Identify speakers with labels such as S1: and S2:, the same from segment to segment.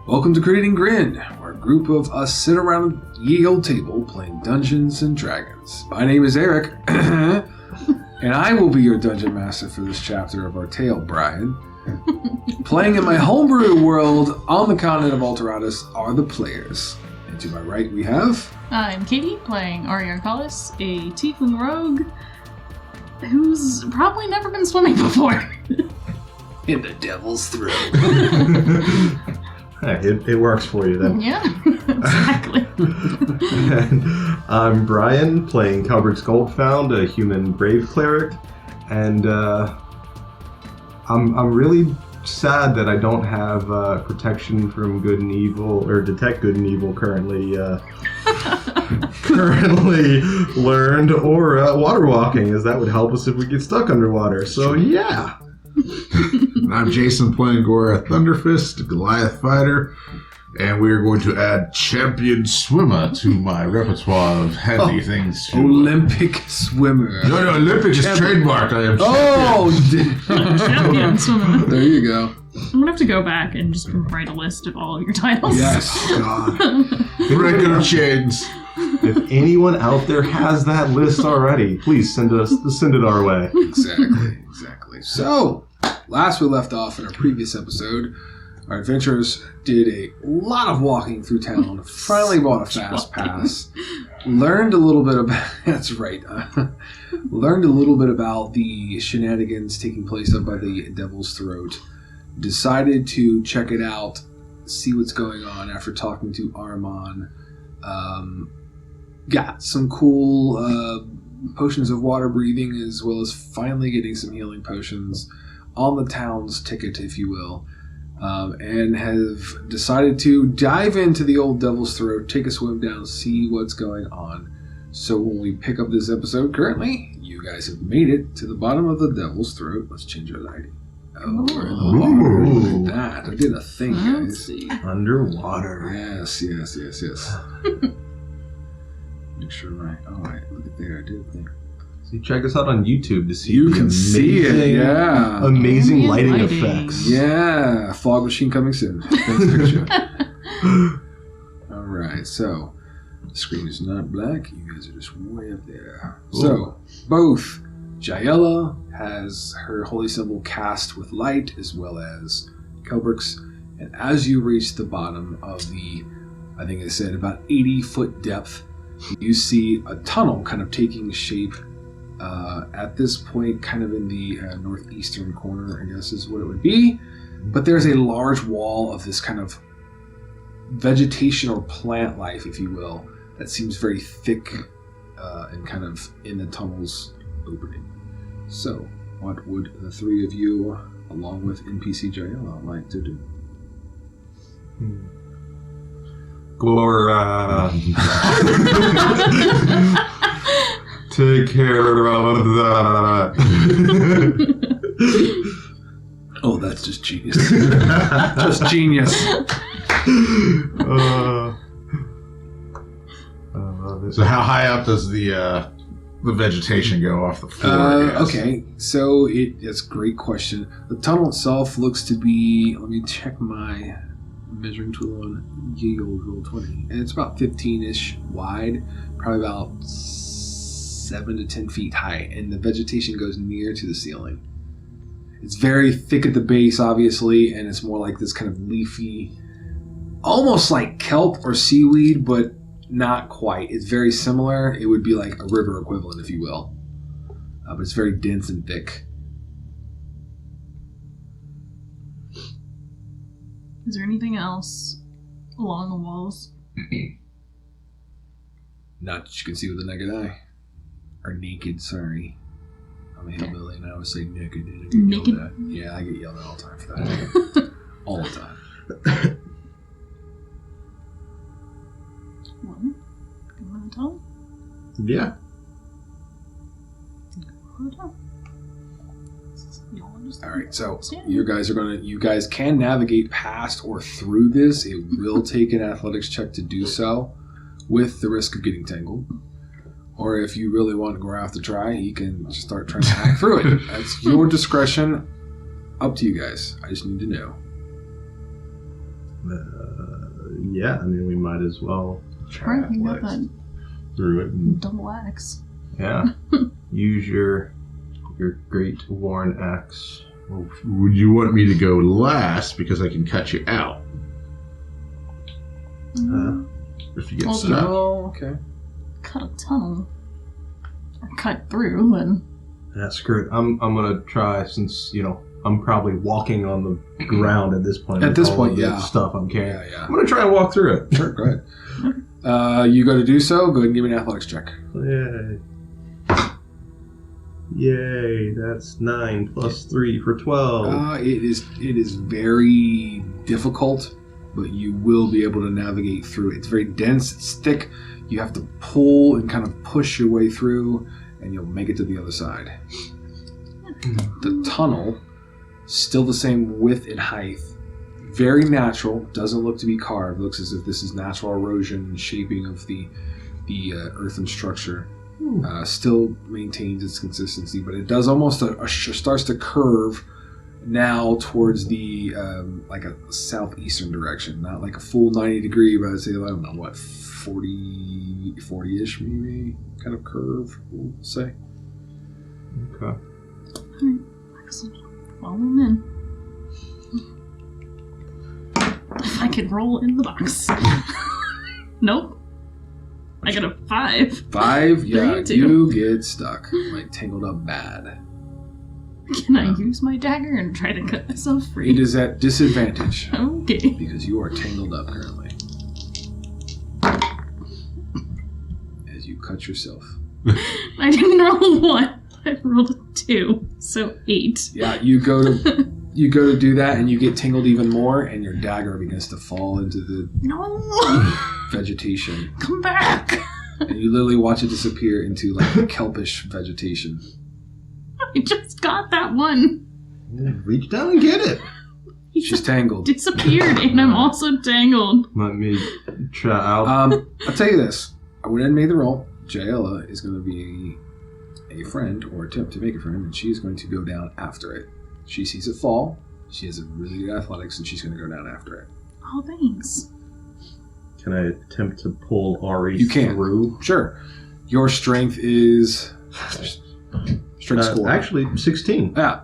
S1: Welcome to Grit and Grin, where a group of us sit around a ye old table playing Dungeons and Dragons. My name is Eric, and I will be your dungeon master for this chapter of our tale, Brian. Playing in my homebrew world on the continent of Alteratus are the players. And to my right we have...
S2: I'm Katie, playing Ariarchalis, a tiefling rogue who's probably never been swimming before.
S1: In the devil's throat.
S3: Hey, it works for you then.
S2: Yeah, exactly.
S3: I'm Brian, playing Kelbrix Goldfound, a human brave cleric, and I'm really sad that I don't have protection from good and evil, or detect good and evil currently learned, or water walking, as that would help us if we get stuck underwater. So yeah.
S4: And I'm Jason, playing Gorath Thunderfist, Goliath Fighter, and we are going to add Champion Swimmer to my repertoire of handy things.
S1: Olympic swimmer.
S4: No, Olympic is trademarked. I am
S2: Champion swimmer.
S1: There you go.
S2: I'm gonna have to go back and just write a list of all of your titles.
S1: Yes.
S4: God. Regular chains.
S3: If anyone out there has that list already, please send it our way.
S1: Exactly. So, last we left off in our previous episode, our adventurers did a lot of walking through town, finally bought a fast pass, learned a little bit about, that's right, learned a little bit about the shenanigans taking place up by the Devil's Throat, decided to check it out, see what's going on after talking to Armon, got some cool potions of water breathing, as well as finally getting some healing potions on the town's ticket, if you will, and have decided to dive into the old Devil's Throat, take a swim down, see what's going on. So when we pick up this episode currently, you guys have made it to the bottom of the Devil's Throat. Let's change our lighting. Oh, we're in the water. Look at that. I did a thing, guys.
S3: Underwater.
S1: Yes. Make sure alright, look at there, I did a thing.
S3: So check us out on YouTube to see
S1: You can see it, yeah.
S3: Amazing lighting
S2: lighting.
S3: effects.
S1: Yeah, fog machine coming soon. Thanks, picture. Alright, so the screen is not black, you guys are just way up there. Ooh. So, both Jaella has her holy symbol cast with light, as well as Kelbrix, and as you reach the bottom of the, I think I said about 80-foot depth, you see a tunnel kind of taking shape at this point, kind of in the northeastern corner, I guess is what it would be. But there's a large wall of this kind of vegetation or plant life, if you will, that seems very thick and kind of in the tunnel's opening. So, what would the three of you, along with NPC Jaella, like to do?
S3: Take care of that.
S1: Oh, that's just genius. Just genius.
S4: So how high up does the vegetation go off the floor?
S1: Okay, so it's a great question. The tunnel itself looks to be, let me check my measuring tool on ye old Roll20, and it's about 15-ish wide, probably about 7 to 10 feet high, and the vegetation goes near to the ceiling. It's very thick at the base, obviously, and it's more like this kind of leafy, almost like kelp or seaweed, but not quite. It's very similar. It would be like a river equivalent, if you will. But it's very dense and thick.
S2: Is there anything else along the walls?
S1: Not that you can see with the naked eye. Or naked, sorry. I'm a hillbilly and I always say naked. And I get
S2: Naked?
S1: yelled at. Yeah, I get yelled at all the time for that. All the time.
S2: Well, go on the tunnel.
S3: Yeah.
S1: Alright, so you guys can navigate past or through this. It will take an athletics check to do so, with the risk of getting tangled. Or if you really want Gorath to try, he can just start trying to hack through it. That's your discretion. Up to you guys. I just need to know.
S3: Yeah, I mean, we might as well try
S2: Right, you got
S3: athletics
S2: that
S3: through it. And,
S2: double axe.
S3: yeah. Use your great worn axe.
S4: Would you want me to go last because I can cut you out if you get
S2: Well,
S4: stuck?
S1: Oh, okay.
S2: Cut a tunnel. Or cut through, and
S3: Yeah, screw it. I'm gonna try, since, I'm probably walking on the ground at this point.
S1: At
S3: with
S1: this
S3: all
S1: point,
S3: of the
S1: yeah.
S3: stuff I'm carrying.
S1: Yeah.
S3: I'm gonna try and walk through it.
S1: Sure, go ahead. You go to do so. Go ahead and give me an athletics check.
S3: Yay, that's 9 plus 3 for 12.
S1: It is very difficult, but you will be able to navigate through it. It's very dense. It's thick. You have to pull and kind of push your way through, and you'll make it to the other side. The tunnel, still the same width and height. Very natural. Doesn't look to be carved. Looks as if this is natural erosion and shaping of the earthen structure. Still maintains its consistency, but it does almost starts to curve now towards the like a southeastern direction. Not like a full 90 degree, but I'd say, I don't know, what, 40-ish maybe kind of curve, we'll say.
S3: Okay.
S2: alright, excellent. Follow him in. If I could roll in the box. Nope. I got a 5.
S1: 5? Yeah,
S2: You do.
S1: you get stuck. Like tangled up bad.
S2: Can I use my dagger and try to cut myself free?
S1: It is at disadvantage
S2: Okay.
S1: because you are tangled up currently. As you cut yourself.
S2: I didn't roll a 1. I rolled a 2. So 8.
S1: Yeah, you go to do that, and you get tangled even more, and your dagger begins to fall into the
S2: No!
S1: vegetation,
S2: Come back!
S1: and you literally watch it disappear into like kelpish vegetation.
S2: I just got that one.
S3: Reach down and get it.
S2: He
S1: She's
S2: just
S1: tangled.
S2: disappeared, and I'm also tangled.
S3: Let me try out.
S1: I'll tell you this. I went ahead and made the roll. Jaela is going to be a friend, or attempt to make a friend, and she is going to go down after it. She sees it fall. She has a really good athletics, and she's going to go down after it.
S2: Oh, thanks.
S3: Can I attempt to pull Ari
S1: You can.
S3: through?
S1: Sure. Your strength is strength score.
S3: Actually, 16.
S1: Yeah.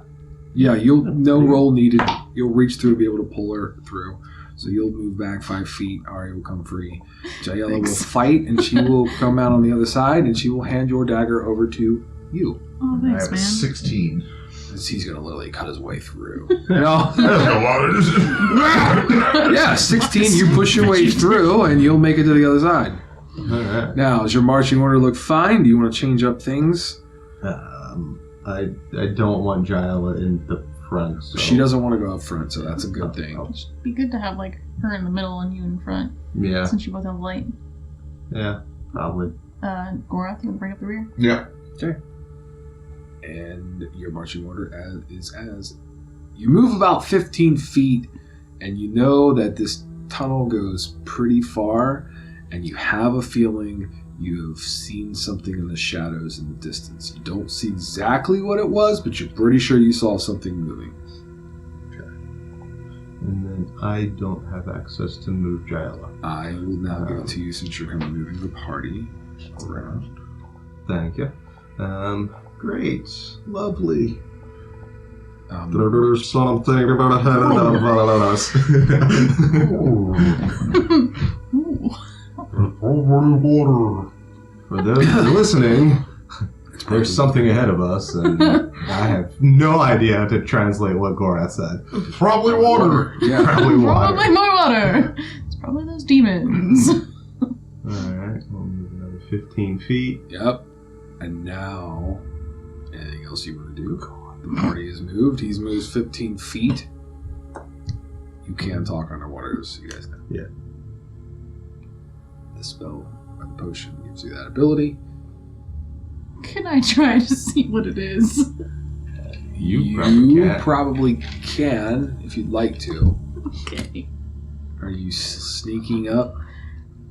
S1: You'll no roll needed. You'll reach through and be able to pull her through. So you'll move back 5 feet. Ari will come free. Jaela will fight, and she will come out on the other side, and she will hand your dagger over to you.
S2: Oh,
S4: I
S2: thanks,
S4: have a
S2: man.
S4: 16.
S1: As he's going to literally cut his way through. No. Yeah, 16, you push your way through, and you'll make it to the other side.
S3: All right.
S1: Now, does your marching order look fine? Do you want to change up things?
S3: I don't want Jaela in the front. So.
S1: She doesn't want to go up front, so that's a good thing.
S2: It'd be good to have, like, her in the middle and you in front,
S3: Yeah.
S2: since you both have light.
S3: Yeah. Probably.
S2: Gorath, you want to bring up the rear?
S4: Yeah.
S1: Okay. And your marching order is as you move about 15 feet, and you know that this tunnel goes pretty far, and you have a feeling you have seen something in the shadows in the distance. You don't see exactly what it was, but you're pretty sure you saw something moving.
S3: And then I don't have access to move Jaela.
S1: I will now give it to you since you're kind of moving the party around.
S3: Thank you. Great. Lovely.
S1: There's
S3: something about us.
S2: Ooh.
S3: For those who are listening, there's something ahead of us, and I have no idea how to translate what Gorath said.
S4: Probably water.
S1: Yeah.
S3: Probably water.
S2: Probably more water. It's probably those demons.
S3: Alright, we'll move another 15 feet.
S1: Yep. And now, anything else you want to do? The party has moved. He's moved 15 feet. You can talk underwater, so you guys know.
S3: Yeah.
S1: The spell or the potion gives you that ability.
S2: Can I try to see what it is?
S3: You
S1: probably can if you'd like to.
S2: Okay.
S1: Are you sneaking up?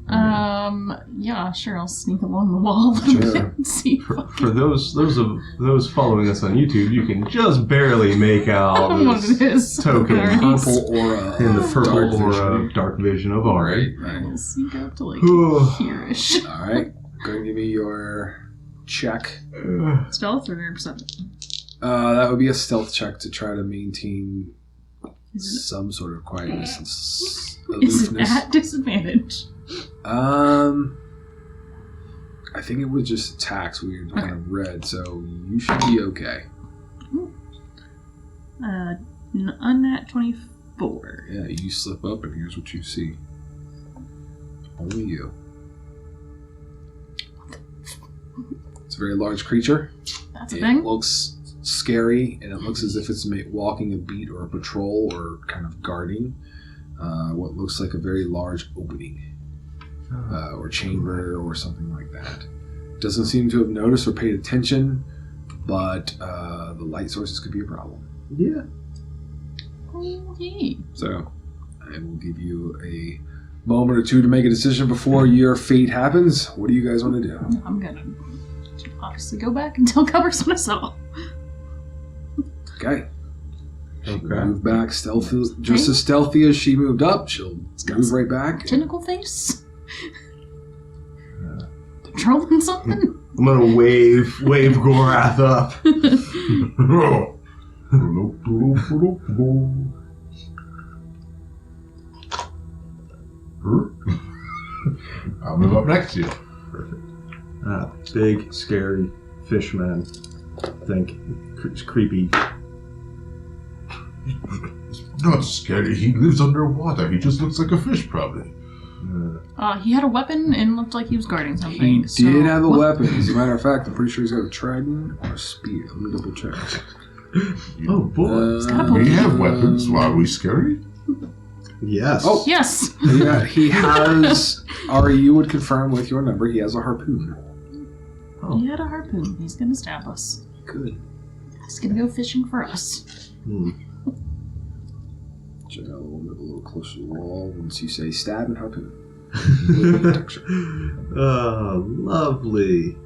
S2: Yeah, sure. I'll sneak along the wall a little
S1: Sure.
S2: bit and see.
S3: For those following us on YouTube, you can just barely make out
S2: What
S3: this
S2: it is.
S3: token
S2: Alright.
S1: Purple aura.
S3: in the purple
S1: dark
S3: aura
S1: vision.
S3: of dark vision of Ari.
S1: Right.
S2: I'll sneak up to like
S3: Whew.
S2: here-ish.
S1: All right. Go and give me your check.
S2: Stealth or perception?
S1: That would be a stealth check to try to maintain
S2: Is
S1: some sort of quietness and
S2: it, is it
S1: aloofness.
S2: at disadvantage?
S1: I think it was just attacks. We were kind of red, so you should be okay.
S2: Unnat 24.
S1: Yeah, you slip up, and here's what you see. Only you. It's a very large creature.
S2: That's a
S1: It
S2: thing?
S1: looks scary, and it looks as if it's walking a beat or a patrol or kind of guarding what looks like a very large opening or chamber or something like that. Doesn't seem to have noticed or paid attention, but the light sources could be a problem.
S3: Yeah.
S2: Okay.
S1: So I will give you a moment or two to make a decision before your fate happens. What do you guys want to do?
S2: I'm gonna obviously go back and tell Kelbrix what I saw.
S1: Okay.
S3: Okay.
S1: Move back, stealthy, just as stealthy as she moved up. She'll
S2: got
S1: move right back.
S2: Tentacle face? Patrolling something?
S3: I'm gonna wave Gorath up.
S4: I'll move up next to you.
S3: Big, scary fishman. Think it's creepy.
S4: He's not scary. He lives underwater. He just looks like a fish, probably.
S2: He had a weapon and looked like he was guarding
S1: He
S2: something.
S1: did have a weapon. As a matter of fact, I'm pretty sure he's got a trident or a spear. Let me double check.
S3: Oh boy.
S2: got a
S4: We have weapons. Why are we scary?
S3: Yes.
S1: Oh.
S2: Yes!
S1: Yeah, he has, or you would confirm with your number, he has a harpoon.
S3: Oh.
S2: He had a harpoon. He's gonna stab us.
S1: Good.
S2: He's gonna go fishing for us.
S1: Janelle will move a little closer to the wall once you say stab and harpoon.
S3: Oh, lovely.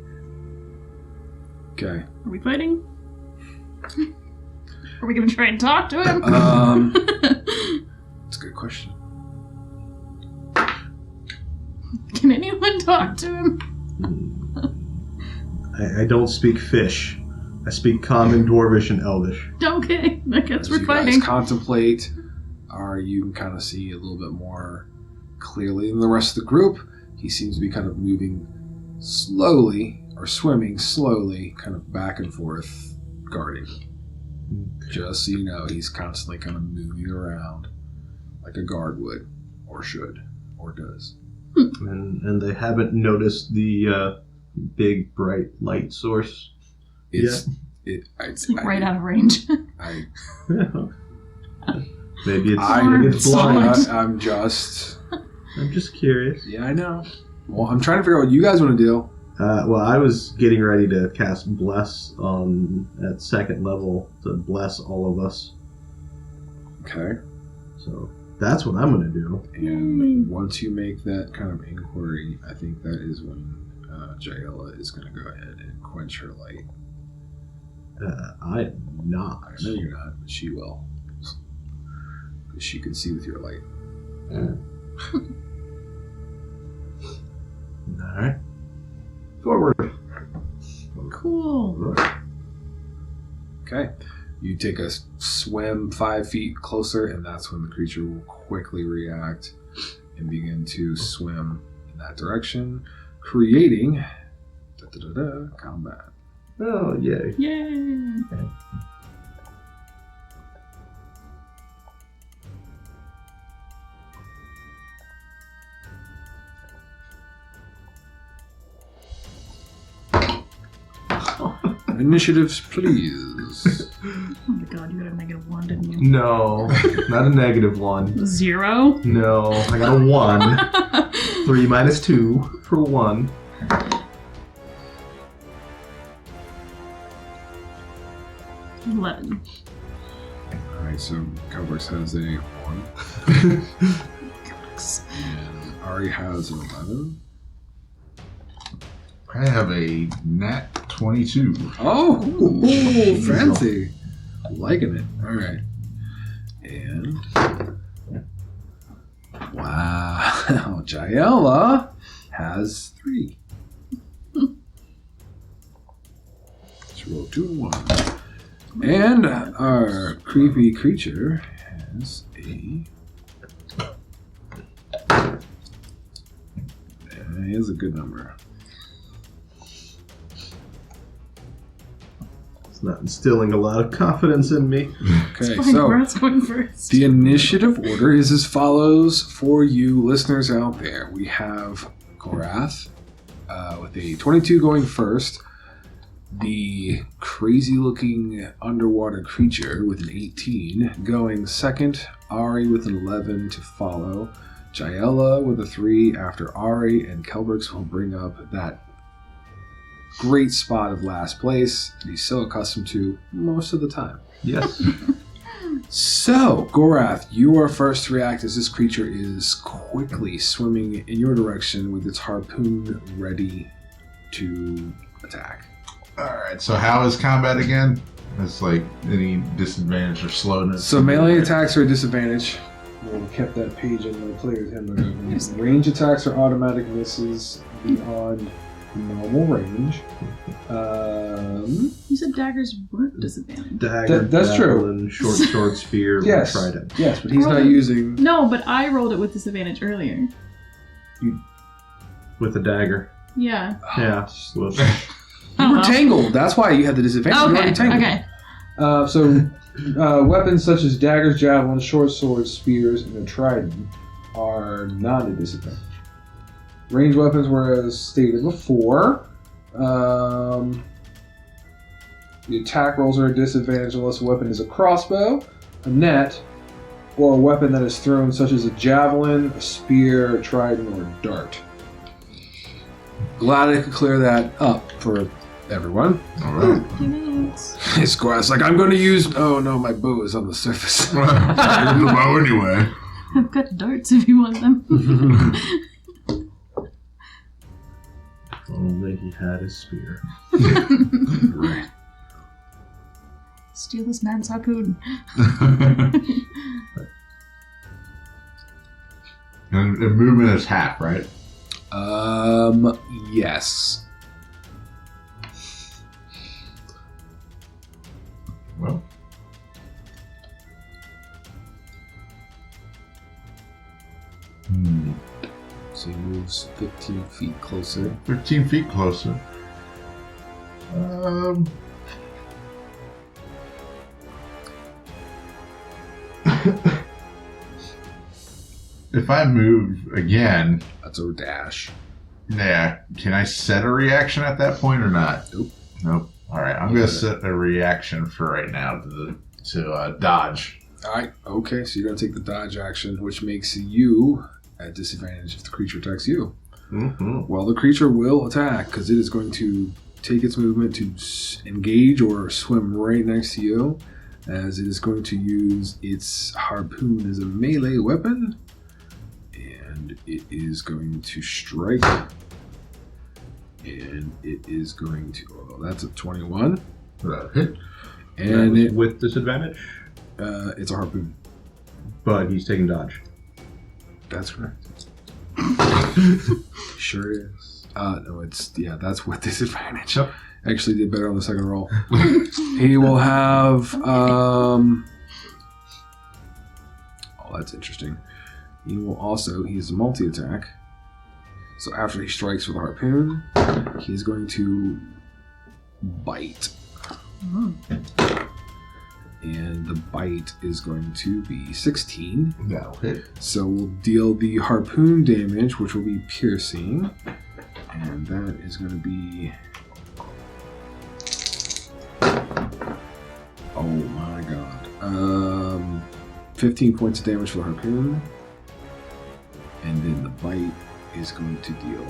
S1: Okay.
S2: Are we fighting? Are we gonna try and talk to him?
S1: That's a good question.
S2: Can anyone talk to him?
S3: I don't speak fish. I speak common, dwarvish, and elvish.
S2: Okay, I guess
S1: As
S2: we're
S1: you
S2: fighting.
S1: guys contemplate, you can kind of see a little bit more clearly than the rest of the group. He seems to be kind of moving slowly, or swimming slowly, kind of back and forth, guarding. Just so you know, he's constantly kind of moving around like a guard would, or should, or does.
S3: And they haven't noticed the big, bright light source.
S1: It's
S2: It's like right out of range.
S3: Maybe it's
S2: I'm
S3: blind.
S1: I'm just.
S3: I'm just curious.
S1: Yeah, I know. Well, I'm trying to figure out what you guys want to do.
S3: Well, I was getting ready to cast Bless at second level to bless all of us.
S1: Okay.
S3: So that's what I'm going to do.
S1: And once you make that kind of inquiry, I think that is when Jaela is going to go ahead and quench her light.
S3: I'm not.
S1: I know you're not, but she will. Because she can see with your light.
S3: Alright. Forward.
S2: Cool.
S1: Okay. You take a swim 5 feet closer, and that's when the creature will quickly react and begin to swim in that direction, creating combat.
S3: Oh, yay.
S2: Yay!
S1: Initiatives, please.
S2: Oh my god, you got a -1, didn't you?
S3: No, not a -1.
S2: 0?
S3: No, I got a 1. 3 minus 2 for 1.
S2: $11.
S1: Alright, so Kelbrix has a 1.
S2: Kelbrix.
S1: And Ari has an 11.
S4: I have a nat 22.
S1: Oh, ooh, fancy. Liking it. All right. And wow, Jaella has 3. Let's roll 2 and 1. And our creepy creature has a. He has a good number.
S3: It's not instilling a lot of confidence in me.
S1: Okay,
S2: Fine,
S1: so
S2: Gorath's going first.
S1: the initiative order is as follows for you listeners out there. We have Gorath with a 22 going first. The crazy-looking underwater creature with an 18 going second. Ari with an 11 to follow. Jaella with a 3 after Ari, and Kelbrix will bring up that great spot of last place that he's so accustomed to most of the time.
S3: Yes.
S1: So, Gorath, you are first to react as this creature is quickly swimming in your direction with its harpoon ready to attack.
S4: Alright, so how is combat again? It's like any disadvantage or slowness.
S1: So melee attacks are a disadvantage. We kept that page in my player's handbook. Range attacks are automatic misses beyond normal range.
S2: You said daggers weren't disadvantaged.
S3: Dagger,
S1: That's true.
S3: javelin, short spear,
S1: Yes.
S3: trident.
S1: Yes, but he's not using.
S2: No, but I rolled it with disadvantage earlier.
S3: With a dagger.
S2: Yeah.
S3: Yeah. Whoops.
S1: You were tangled. That's why you had the disadvantage. You were already tangled.
S2: Okay.
S1: So weapons such as daggers, javelins, short swords, spears, and a trident are not a disadvantage. Ranged weapons were as stated before. The attack rolls are a disadvantage unless a weapon is a crossbow, a net, or a weapon that is thrown such as a javelin, a spear, a trident, or a dart. Glad I could clear that up for everyone.
S4: Alright.
S1: It's Gorath's like, I'm going to use... Oh no, my bow is on the surface.
S4: Well, I didn't know anyway.
S2: I've got darts if you want them.
S3: Only he had his spear.
S1: Right.
S2: Steal this man's harpoon.
S4: And movement is half, right?
S1: Yes.
S4: Well.
S1: So he moves 15 feet closer.
S4: 15 feet closer. If I move again,
S1: That's a dash.
S4: yeah, can I set a reaction at that point or not?
S1: Nope.
S4: Nope. All right, I'm gonna set a reaction for right now to dodge.
S1: Alright, okay, so you're going to take the dodge action, which makes you at disadvantage if the creature attacks you.
S3: Mm-hmm.
S1: Well, the creature will attack because it is going to take its movement to engage or swim right next to you, as it is going to use its harpoon as a melee weapon, and it is going to strike, and it is going to, oh, that's a 21,
S4: That hit.
S1: and it,
S3: with disadvantage,
S1: it's a harpoon.
S3: but he's taking dodge.
S1: That's correct. Sure is. No, it's, yeah, that's with disadvantage.
S3: Yep.
S1: Actually did better on the second roll. He will have, oh, that's interesting. He will also, he's a multi-attack. So after he strikes with a harpoon, he's going to bite. And the bite is going to be 16.
S4: That'll hit.
S1: So we'll deal the harpoon damage, which will be piercing. And that is going to be... Oh my god. 15 points of damage for the harpoon. And then the bite is going to deal...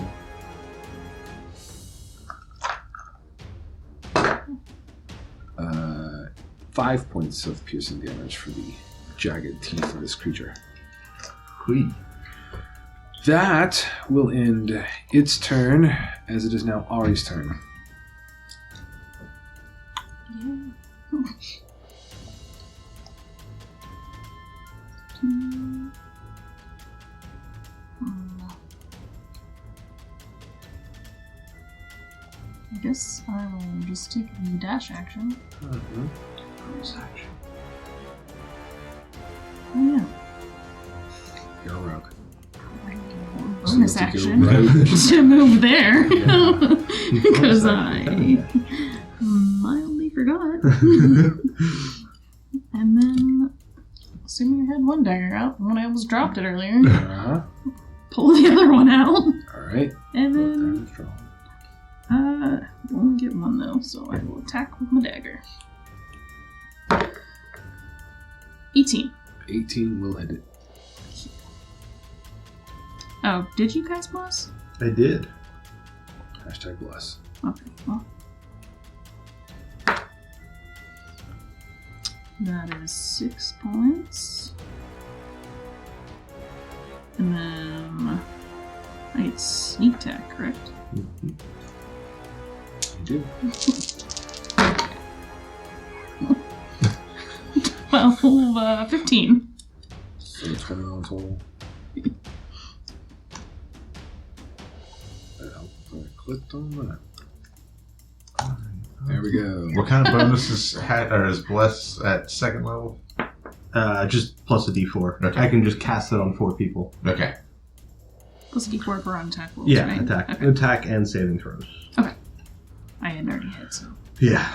S1: 5 points of piercing damage for the jagged teeth of this creature.
S4: Hui.
S1: That will end its turn, as it is now Ari's turn.
S2: Yeah. I guess I will just take the dash action.
S1: Bonus action.
S2: Oh yeah.
S1: You're a rogue.
S2: Bonus
S1: So to go
S2: action
S1: right-
S2: to move there.
S1: Yeah.
S2: Because I mildly forgot. And then, assuming I had one dagger out when I almost dropped it earlier,
S1: Uh-huh.
S2: pull the other one out.
S1: Alright.
S2: And then,
S1: Damage draw.
S2: I only get one though, so I will attack with my dagger. 18.
S1: 18 will hit it.
S2: Oh, did you guys bless?
S3: I did.
S1: Hashtag bless.
S2: Okay, well. That is 6 points. And then I get sneak attack, correct?
S1: You do.
S2: 15.
S1: So 21 total. That helped if I clicked on that. There we go.
S4: What kind of bonuses is Bless at second level?
S3: Just plus a d4.
S4: Okay.
S3: I can just cast it on 4 people.
S4: Okay.
S2: Plus D4 for attack rolls,
S3: Yeah,
S2: right?
S3: attack,
S2: Okay.
S3: attack, and saving throws.
S2: Okay. I had already hit, so.
S3: Yeah.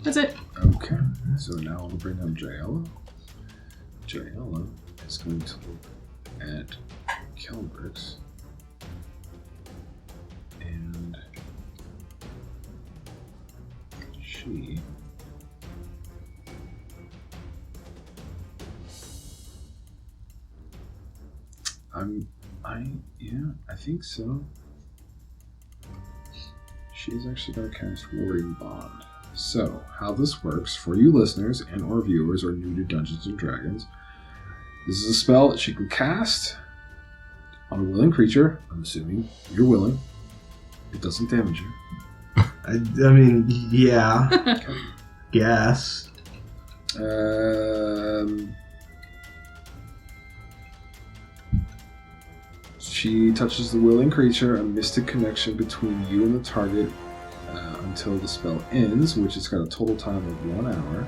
S2: That's it.
S1: Okay. So now we'll bring up Jaella. Jaella is going to look at Kelbrix. And she I think so. She's actually going to cast Warding Bond. So, how this works for you listeners and or viewers are new to Dungeons and Dragons, this is a spell that she can cast on a willing creature. I'm assuming you're willing. It doesn't damage you.
S3: I mean, yeah. Guess.
S1: She touches the willing creature, a mystic connection between you and the target until the spell ends, which has got a total time of 1 hour.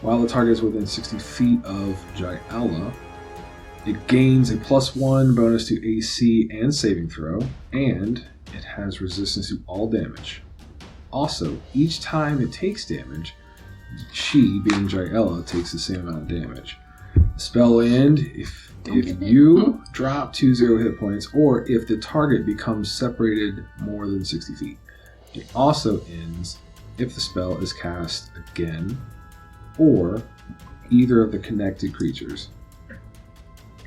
S1: While the target is within 60 feet of Jaella, it gains a +1 bonus to AC and saving throw, and it has resistance to all damage. Also, each time it takes damage, she, being Jaella, takes the same amount of damage. The spell will end if you drop to 0 hit points, or if the target becomes separated more than 60 feet. It also ends if the spell is cast again, or either of the connected creatures.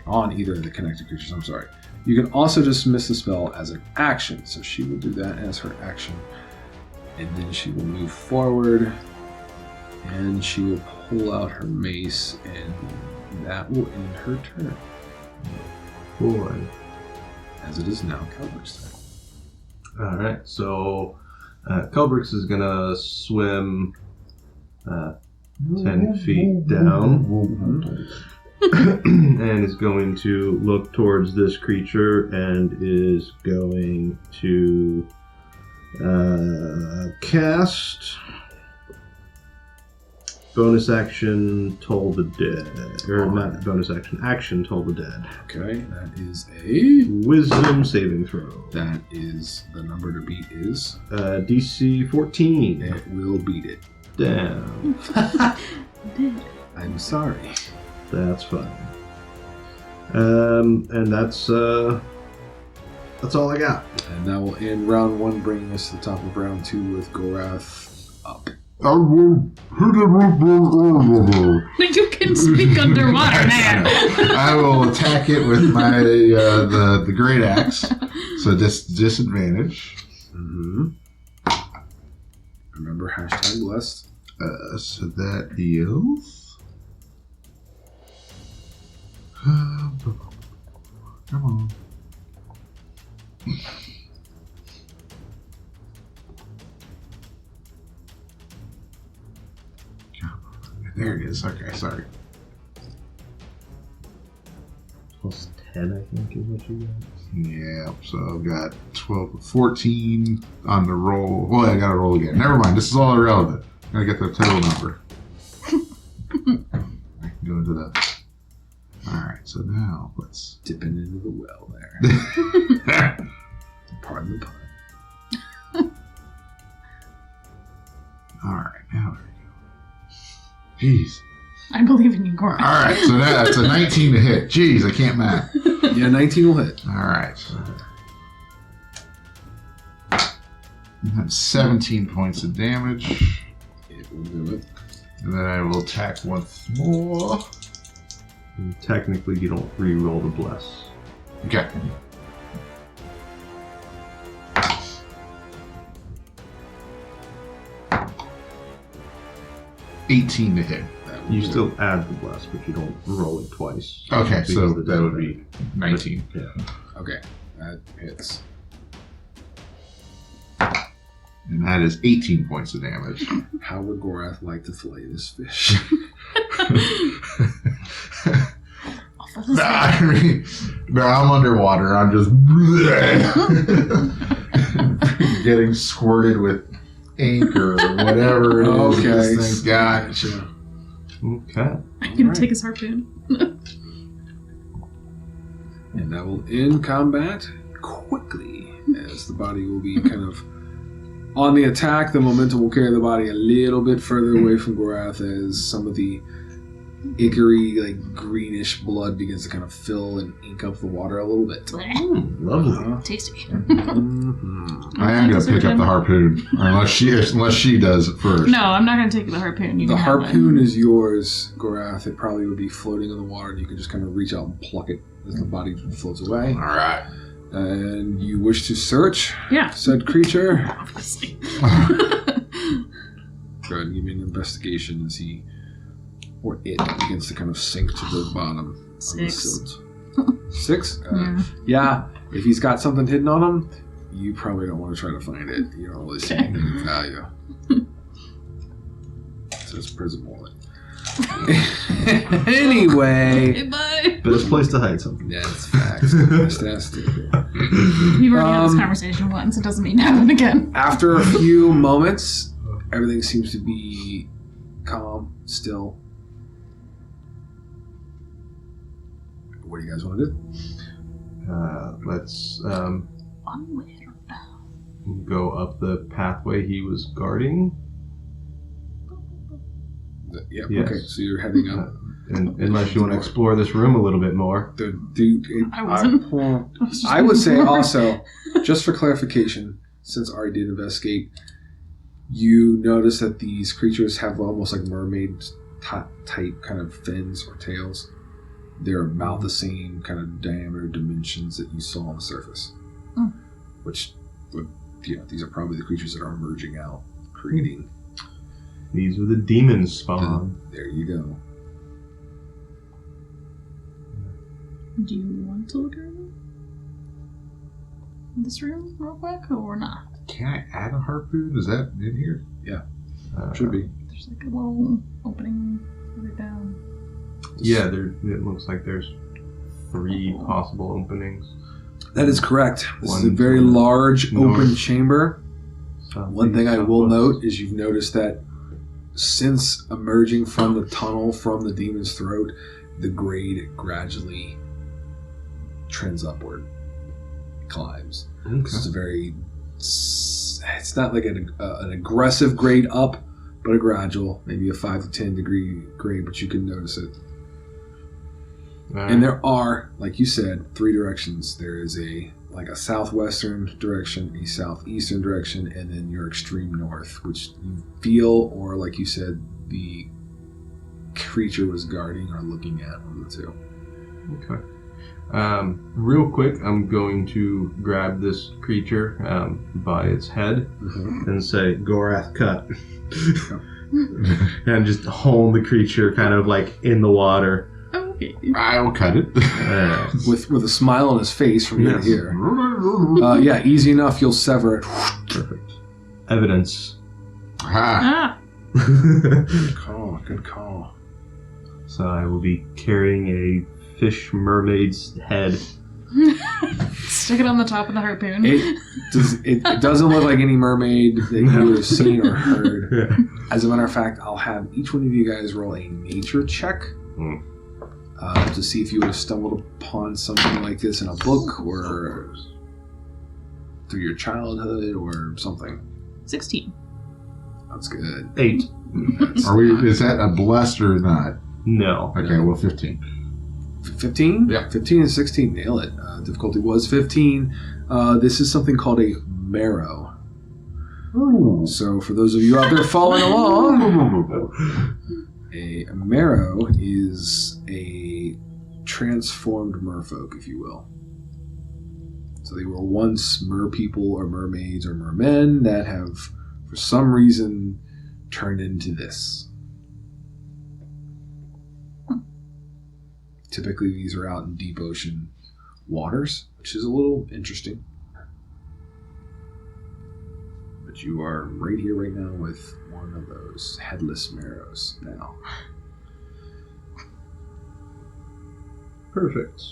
S1: On either of the connected creatures, I'm sorry. You can also dismiss the spell as an action, so she will do that as her action. And then she will move forward, and she will pull out her mace, and that will end her turn.
S3: Boy.
S1: As it is now Kelbrix's turn.
S3: Alright, so Kelbrix is gonna swim 10 feet down and is going to look towards this creature and is going to cast bonus action Toll the Dead. Or not bonus action, action Toll the Dead.
S1: Okay, that is a...
S3: Wisdom saving throw.
S1: That is, the number to beat is...
S3: DC 14.
S1: It will beat it.
S3: Damn.
S1: I'm sorry.
S3: That's fine. And that's all I got.
S1: And that will end round 1, bringing us to the top of round 2 with Gorath up.
S4: I will
S2: You can speak underwater, man.
S4: I will attack it with my the great axe. So disadvantage.
S1: Mm-hmm. Remember, hashtag blessed.
S4: So that deals Come on. There it is. Okay, sorry.
S3: Plus 10, I think, is what you got.
S4: Yeah, so I've got 12, 14 on the roll. Well, I gotta roll again. Never mind, this is all irrelevant. I gotta get the total number. I can go into that. Alright, so now let's
S1: Dipping into the well there. Pardon the pun.
S4: Alright, now there we go. Jeez.
S2: I believe in you, Gorath.
S4: Alright, so now that's a 19 to hit. Jeez, I can't math.
S1: Yeah, 19 will hit.
S4: Alright. That's 17 points of damage.
S1: It will do it.
S4: And then I will attack once more.
S3: And technically, you don't re-roll the bless.
S4: Okay. $18 to hit.
S3: You still add the bless, but you don't roll it twice.
S4: Okay, so
S3: Because
S4: that would be 19.
S3: Yeah.
S1: Okay, that hits.
S4: And that is 18 points of damage.
S1: How would Gorath like to fillet this fish?
S4: No, I'm underwater. I'm just getting squirted with ink or whatever it is
S1: Okay.
S4: this thing's got.
S1: Gotcha.
S3: Okay.
S2: I'm gonna take his harpoon.
S1: And that will end combat quickly, as the body will be kind of on the attack. The momentum will carry the body a little bit further away from Gorath as some of the ichory, like greenish blood begins to kind of fill and ink up the water a little bit.
S3: Lovely.
S2: Tasty.
S1: Mhm.
S4: I am going to pick up the harpoon, unless she does it first.
S2: No, I'm not gonna take the harpoon. You
S1: The
S2: can have
S1: harpoon
S2: it.
S1: is yours, Gorath. It probably would be floating in the water, and you can just kind of reach out and pluck it as the body floats away.
S4: All right.
S1: And you wish to search
S2: Yeah.
S1: said creature.
S2: Obviously.
S1: Go ahead and give me an investigation as he or it begins to kind of sink to the bottom of the
S2: 6.
S1: silt. 6?
S2: Yeah.
S1: Yeah, if he's got something hidden on him, you probably don't want to try to find it. You don't really see
S2: Okay.
S1: any value. It says prison wallet. Anyway.
S2: Goodbye.
S3: Best place to hide something.
S1: That's facts. Fantastic.
S2: We've already had this conversation once. It doesn't mean to happen again.
S1: After a few moments, everything seems to be calm, still. What do you guys want to do?
S3: Let's
S2: Onward.
S3: go up the pathway he was guarding.
S1: Yep.
S3: Yes.
S1: Okay, so you're heading up.
S3: And unless you want to explore this room a little bit more.
S1: The dude.
S2: I wasn't.
S1: Well,
S2: I was just
S1: I would say
S2: looking for-
S1: also, just for clarification, since Ari did investigate, you notice that these creatures have almost like mermaid type kind of fins or tails. They're about the same kind of diameter dimensions that you saw on the surface.
S2: Hmm.
S1: Which would, these are probably the creatures that are emerging out, creating.
S3: These are the demon spawn.
S1: There you go.
S2: Do you want to look around this room real quick or not?
S4: Can I add a harpoon? Is that in here?
S1: Should be.
S2: There's like a little opening further down.
S3: Yeah, it looks like there's 3 possible openings.
S1: That is correct. This is a
S3: One
S1: very
S3: to the
S1: large
S3: north.
S1: open chamber. One thing I will
S3: Southwest.
S1: note is you've noticed that since emerging from the tunnel from the demon's throat, the grade gradually trends upward, climbs. This is a very, it's not like an aggressive grade up, but a gradual, maybe a 5 to 10 degree grade, but you can notice it. And there are, like you said, 3 directions. There is a southwestern direction, a southeastern direction, and then your extreme north, which you feel, or like you said, the creature was guarding or looking at one of the 2.
S3: Okay. Real quick, I'm going to grab this creature by its head and say, Gorath cut. And just hold the creature kind of like in the water.
S2: Okay.
S4: I will cut it.
S1: with a smile on his face from ear to ear. Yeah, easy enough. You'll sever it.
S3: Perfect. Evidence.
S4: Ah.
S1: Good call. Good call.
S3: So I will be carrying a fish mermaid's head.
S2: Stick it on the top of the harpoon.
S1: It doesn't look like any mermaid that you would have seen or heard.
S3: Yeah.
S1: As a matter of fact, I'll have each one of you guys roll a nature check to see if you would have stumbled upon something like this in a book or through your childhood or something.
S2: 16.
S1: That's good.
S3: 8.
S4: Is that a blessed or not?
S3: No.
S4: Okay, well, 15.
S1: 15?
S4: Yeah.
S1: 15 and 16, nail it. Difficulty was 15. This is something called a marrow.
S4: Ooh.
S1: So for those of you out there following along, a marrow is a transformed merfolk, if you will. So they were once mer people or mermaids or mermen that have, for some reason, turned into this. Typically, these are out in deep ocean waters, which is a little interesting. But you are right here, right now, with one of those headless marrows now.
S3: Perfect.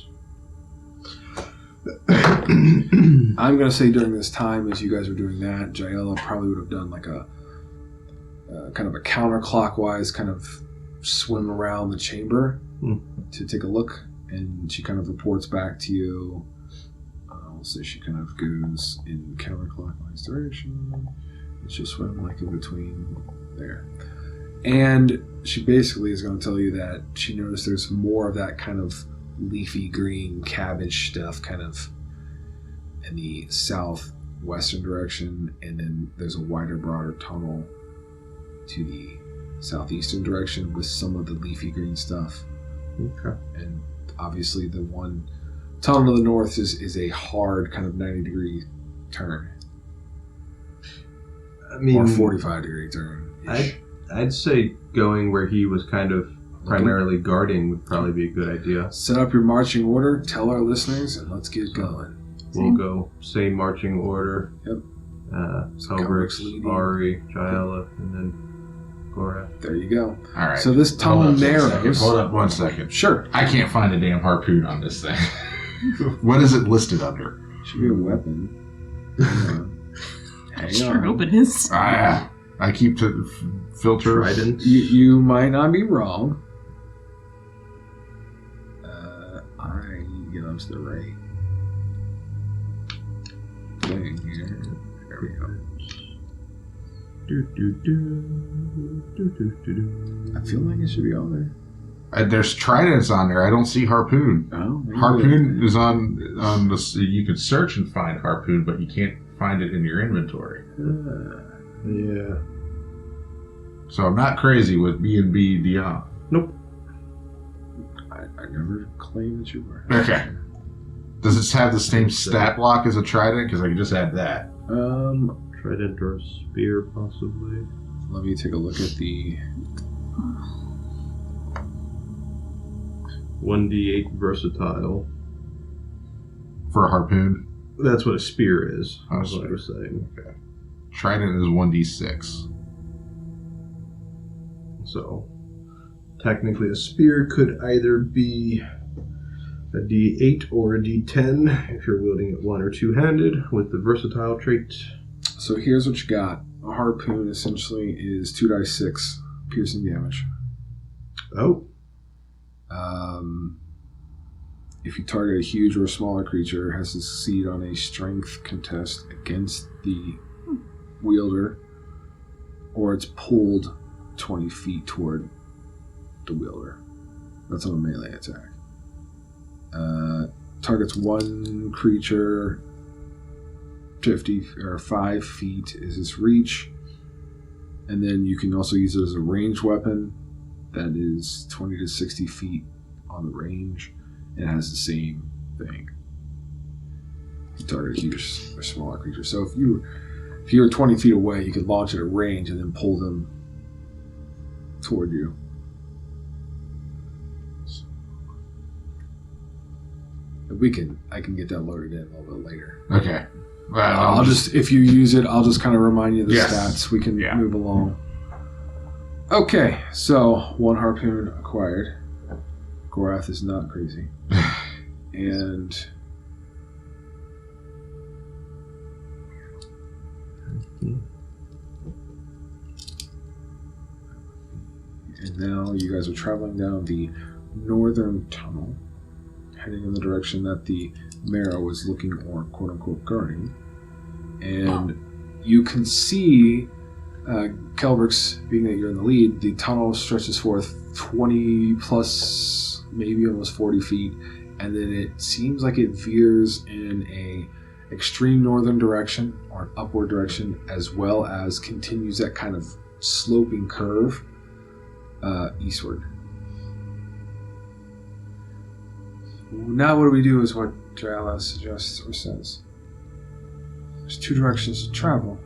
S1: I'm going to say during this time, as you guys are doing that, Jaela probably would have done like a kind of a counterclockwise kind of swim around the chamber to take a look, and she kind of reports back to you. So she kind of goes in counterclockwise direction, and she'll swim like in between there. And she basically is going to tell you that she noticed there's more of that kind of leafy green cabbage stuff kind of in the southwestern direction, and then there's a wider, broader tunnel to the southeastern direction with some of the leafy green stuff.
S3: Okay.
S1: And obviously the one tunnel to the north is a hard kind of 90-degree turn.
S3: I mean,
S1: or 45-degree turn.
S3: I'd say going where he was kind of primarily guarding would probably be a good idea.
S1: Set up your marching order, tell our listeners, and let's get going.
S3: We'll go same marching order.
S1: Yep.
S3: Kelbrix, Ari, Jaela, and then Gorath.
S1: There you go.
S4: All right.
S1: So this tunnel narrows.
S4: Hold up 1 second.
S1: Sure.
S4: I can't find a damn harpoon on this thing. What is it listed under?
S1: Should be a weapon. Hang
S2: Sure
S1: on.
S2: hope it is.
S4: I keep to filter.
S3: Trident.
S1: You might not be wrong. I get onto the right thing here. There we go. I feel like it should be on there.
S4: There's tridents on there. I don't see harpoon.
S1: Oh, maybe
S4: Harpoon is on the. You could search and find harpoon, but you can't find it in your inventory.
S3: Yeah.
S4: So I'm not crazy with B&B Dion.
S3: Nope.
S1: I never claimed that you were.
S4: Okay. Does it have the same stat block as a trident? Because I can just add that.
S3: Trident or spear, possibly.
S1: Let me take a look at the.
S3: 1d8 versatile.
S4: For a harpoon?
S3: That's what a spear is.
S4: Oh,
S3: That's what I
S4: spear.
S3: was saying.
S4: Okay. Trident is 1d6.
S3: So, technically, a spear could either be a d8 or a d10 if you're wielding it one or two-handed with the versatile trait.
S1: So here's what you got. A harpoon essentially is 2d6 piercing damage.
S3: Oh.
S1: If you target a huge or a smaller creature, it has to succeed on a strength contest against the wielder, or it's pulled 20 feet toward the wielder. That's on a melee attack. Targets one creature, 50 or 5 feet is its reach, and then you can also use it as a ranged weapon that is 20 to 60 feet on the range. It has the same thing. You target a huge or smaller creature. So if you were 20 feet away, you could launch at a range and then pull them toward you. I can get that loaded in a little bit later.
S4: Okay. Well,
S1: I'll just, if you use it, I'll just kind of remind you of the
S4: Yes.
S1: stats. We can
S4: Yeah.
S1: move along. Okay, so 1 harpoon acquired. Gorath is not crazy. And now you guys are traveling down the northern tunnel, heading in the direction that the Marrow was looking or quote unquote guarding. And you can see Kelbrix, being that you're in the lead, the tunnel stretches forth 20 plus, maybe almost 40 feet, and then it seems like it veers in a extreme northern direction or an upward direction, as well as continues that kind of sloping curve eastward. Now what do we do is what Drala suggests or says. There's 2 directions to travel.